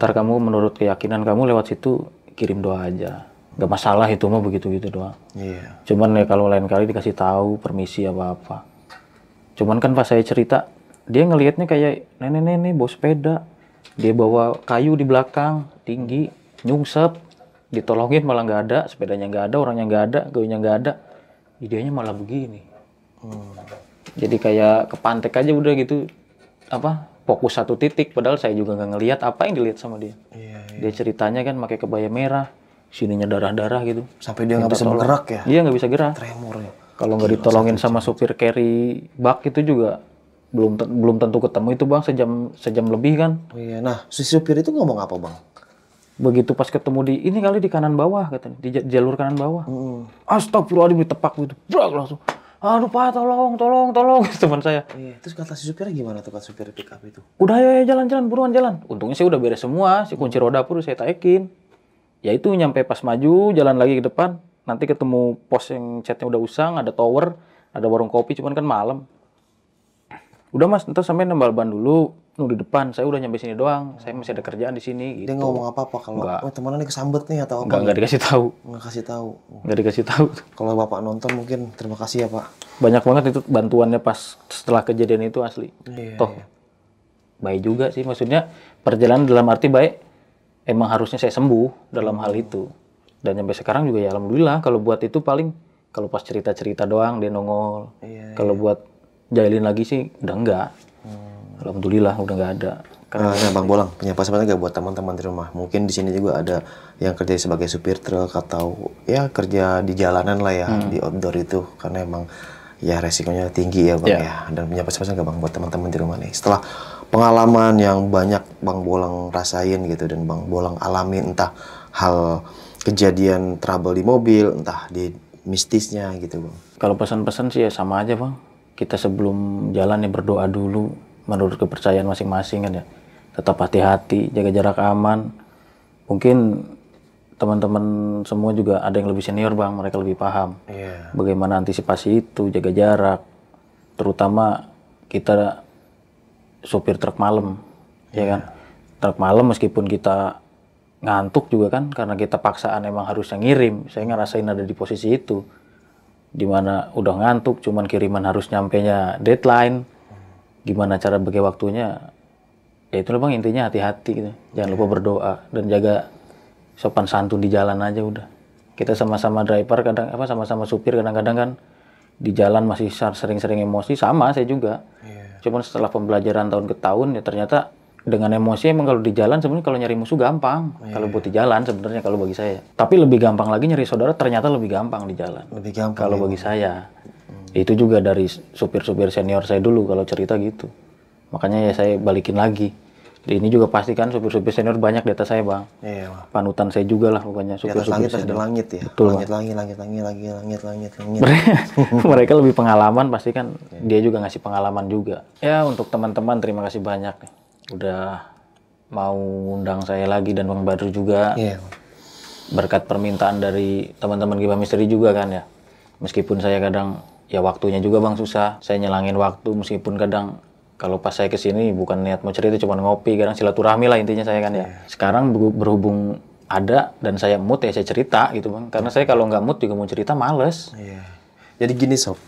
Ntar kamu menurut keyakinan kamu lewat situ kirim doa aja. Gak masalah itu mah begitu-gitu doang. Iya. Cuman ya kalau lain kali dikasih tahu permisi apa-apa. Cuman kan pas saya cerita, dia ngelihatnya kayak nenek-nenek bawa sepeda. Dia bawa kayu di belakang, tinggi, nyungsep. Ditolongin malah nggak ada, sepedanya nggak ada, orangnya nggak ada, gayunya nggak ada. Idenya malah begini. Jadi kayak kepantek aja udah gitu. Fokus satu titik, padahal saya juga nggak ngelihat apa yang dilihat sama dia. Dia ceritanya kan pakai kebaya merah, sininya darah-darah gitu. Sampai dia nggak bisa bergerak ya? Iya nggak bisa gerak. Tremor ya. Kalau nggak ditolongin sama supir carry bak itu juga belum tentu ketemu itu bang, sejam lebih kan. Oh iya. Nah si supir itu ngomong apa bang? Begitu pas ketemu di kanan bawah katanya, di jalur kanan bawah. Astagfirullahaladzim, ditepak gitu. Brak langsung. Aduh Pak, tolong teman saya. Iya. Terus kata si supirnya gimana tuh, kata supir pick up itu? Udah ya jalan buruan jalan. Untungnya saya udah beres semua, si kunci roda pun saya taikin. Ya itu nyampe pas maju jalan lagi ke depan, nanti ketemu pos yang catnya udah usang, ada tower, ada warung kopi, cuman kan malam. Udah mas, ntar sampai nambal ban dulu, di depan, saya udah nyampe sini doang, saya masih ada kerjaan di sini. Dia Gitu. ngomong apa-apa kalau teman-teman ini kesambet nih atau apa? Nggak dikasih tahu. Nggak kasih tahu. Nggak dikasih tahu. Kalau Bapak nonton mungkin terima kasih ya Pak. Banyak banget itu bantuannya pas setelah kejadian itu asli. Iya, Toh, baik juga sih. Maksudnya perjalanan dalam arti baik, emang harusnya saya sembuh dalam hal itu. Dan sampai sekarang juga ya alhamdulillah. Kalau buat itu paling, kalau pas cerita-cerita doang dia nongol. Kalau buat jailin lagi sih udah enggak. Alhamdulillah udah nggak ada. Nah, Bang Bolang, punya pesan nggak buat teman-teman di rumah? Mungkin di sini juga ada yang kerja sebagai supir truk atau ya kerja di jalanan lah ya, di outdoor itu. Karena emang ya resikonya tinggi ya Bang ya. Dan punya pesan nggak Bang buat teman-teman di rumah nih? Setelah pengalaman yang banyak Bang Bolang rasain gitu dan Bang Bolang alami, entah hal kejadian trouble di mobil, entah di mistisnya gitu Bang. Kalau pesan-pesan sih ya sama aja Bang. Kita sebelum jalan ya berdoa dulu. Menurut kepercayaan masing-masing kan ya, tetap hati-hati, jaga jarak aman. Mungkin teman-teman semua juga ada yang lebih senior Bang, mereka lebih paham bagaimana antisipasi itu, jaga jarak. Terutama kita sopir truk malam, ya kan. Truk malam meskipun kita ngantuk juga kan, karena kita paksaan emang harusnya ngirim. Saya ngerasain ada di posisi itu, dimana udah ngantuk, cuman kiriman harus nyampenya deadline. Gimana cara bagi waktunya, ya itu Bang intinya hati-hati gitu. Jangan lupa berdoa dan jaga sopan santun di jalan aja udah. Kita sama-sama driver kadang sama-sama supir kadang-kadang kan di jalan masih sering-sering emosi, sama saya juga. Cuman setelah pembelajaran tahun ke tahun ya ternyata dengan emosi emang kalau di jalan sebenarnya kalau nyari musuh gampang. Kalau buat di jalan sebenarnya kalau bagi saya. Tapi lebih gampang lagi nyari saudara, ternyata lebih gampang di jalan. Lebih gampang kalau bagi saya. Itu juga dari supir-supir senior saya dulu kalau cerita gitu. Makanya ya saya balikin lagi. Ini juga pasti kan supir-supir senior banyak di atas saya Bang. Iya. Panutan saya juga lah pokoknya supir-supir senior. Ada langit ya. Betul, langit. Mereka lebih pengalaman pasti kan. Dia juga ngasih pengalaman juga. Ya untuk teman-teman terima kasih banyak nih. Udah mau undang saya lagi dan Bang Badru juga. Berkat permintaan dari teman-teman Gibah Misteri juga kan ya. Meskipun saya kadang ya waktunya juga Bang susah, saya nyelangin waktu meskipun kadang kalau pas saya kesini bukan niat mau cerita, cuma ngopi, kadang silaturahmi lah intinya saya kan ya. Sekarang berhubung ada dan saya mood ya saya cerita gitu Bang, karena saya kalau nggak mood juga mau cerita males. Jadi gini Sob,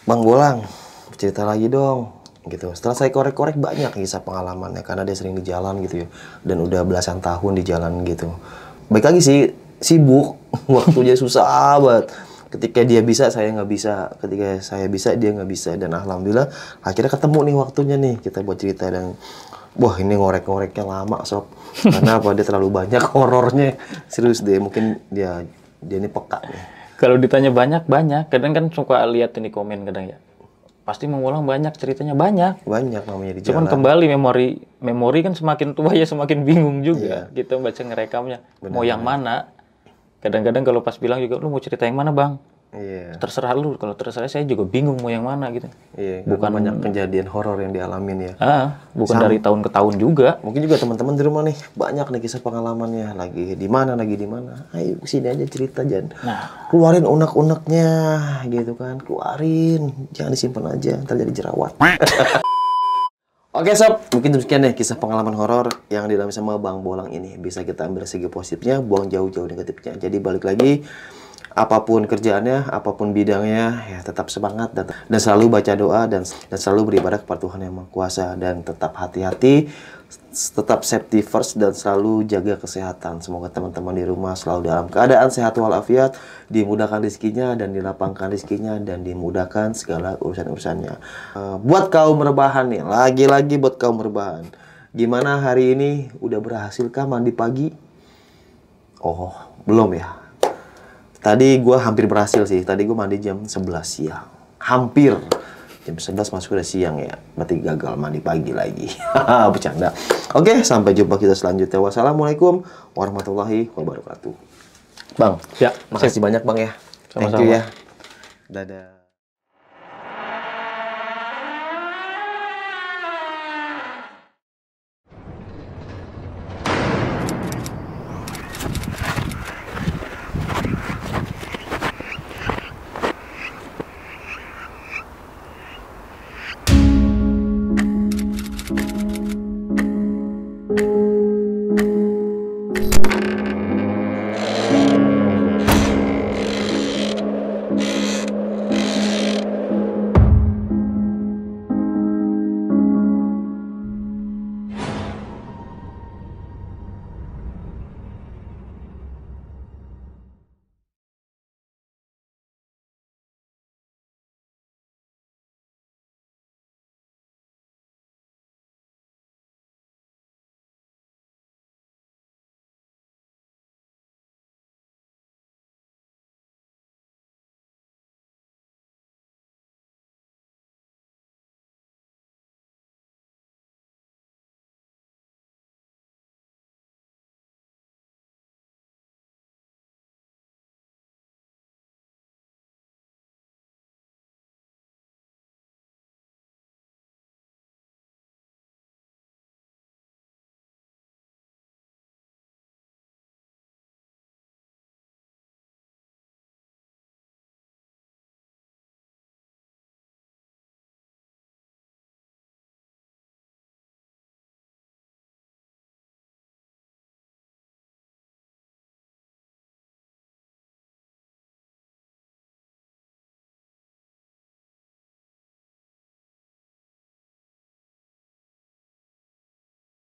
Bang Bolang cerita lagi dong gitu. Setelah saya korek-korek banyak kisah pengalamannya karena dia sering di jalan gitu ya, dan udah belasan tahun di jalan gitu. Baik lagi sih sibuk, waktunya susah banget. Ketika dia bisa, saya nggak bisa. Ketika saya bisa, dia nggak bisa. Dan alhamdulillah, akhirnya ketemu nih waktunya nih kita buat cerita. Dan wah ini ngorek-ngoreknya lama Sob. Karena apa? Dia terlalu banyak horornya. Serius deh, mungkin dia ini peka nih. Kalau ditanya banyak. Kadang kan suka lihat ini komen kadang ya. Pasti mengulang banyak, ceritanya banyak. Banyak namanya di jalan. Cuman kembali memori kan semakin tua ya semakin bingung juga. Kita baca ngerekamnya. Mau yang mana? Kadang-kadang kalau pas bilang juga, lu mau cerita yang mana Bang? Terserah lu, kalau terserah saya juga bingung mau yang mana gitu. Bukan banyak kejadian horor yang dialamin ya. Bukan dari tahun ke tahun juga. Mungkin juga teman-teman di rumah nih, banyak nih kisah pengalamannya. Lagi di mana. Ayo sini aja cerita, jangan keluarin unek-uneknya gitu kan. Keluarin, jangan disimpan aja, ntar jadi jerawat. Oke Sob, mungkin demikian deh kisah pengalaman horor yang dialami sama Bang Bolang ini. Bisa kita ambil segi positifnya, buang jauh-jauh negatifnya. Jadi balik lagi, apapun kerjaannya, apapun bidangnya, ya tetap semangat dan selalu baca doa dan selalu beribadah kepada Tuhan Yang Maha Kuasa. Dan tetap hati-hati, tetap safety first dan selalu jaga kesehatan. Semoga teman-teman di rumah selalu dalam keadaan sehat walafiat, dimudahkan rezekinya dan dilapangkan rezekinya dan dimudahkan segala urusan-urusannya. Buat kaum rebahan nih, lagi-lagi buat kaum rebahan. Gimana hari ini? Udah berhasilkah mandi pagi? Oh, belum ya. Tadi gue hampir berhasil sih. Tadi gue mandi jam 11 siang. Hampir. Jam 11 masuk udah siang ya. Berarti gagal mandi pagi lagi. Bercanda. Oke, sampai jumpa kita selanjutnya. Wassalamualaikum warahmatullahi wabarakatuh. Bang, ya, makasih banyak Bang ya. Sama-sama. Thank you ya. Dadah.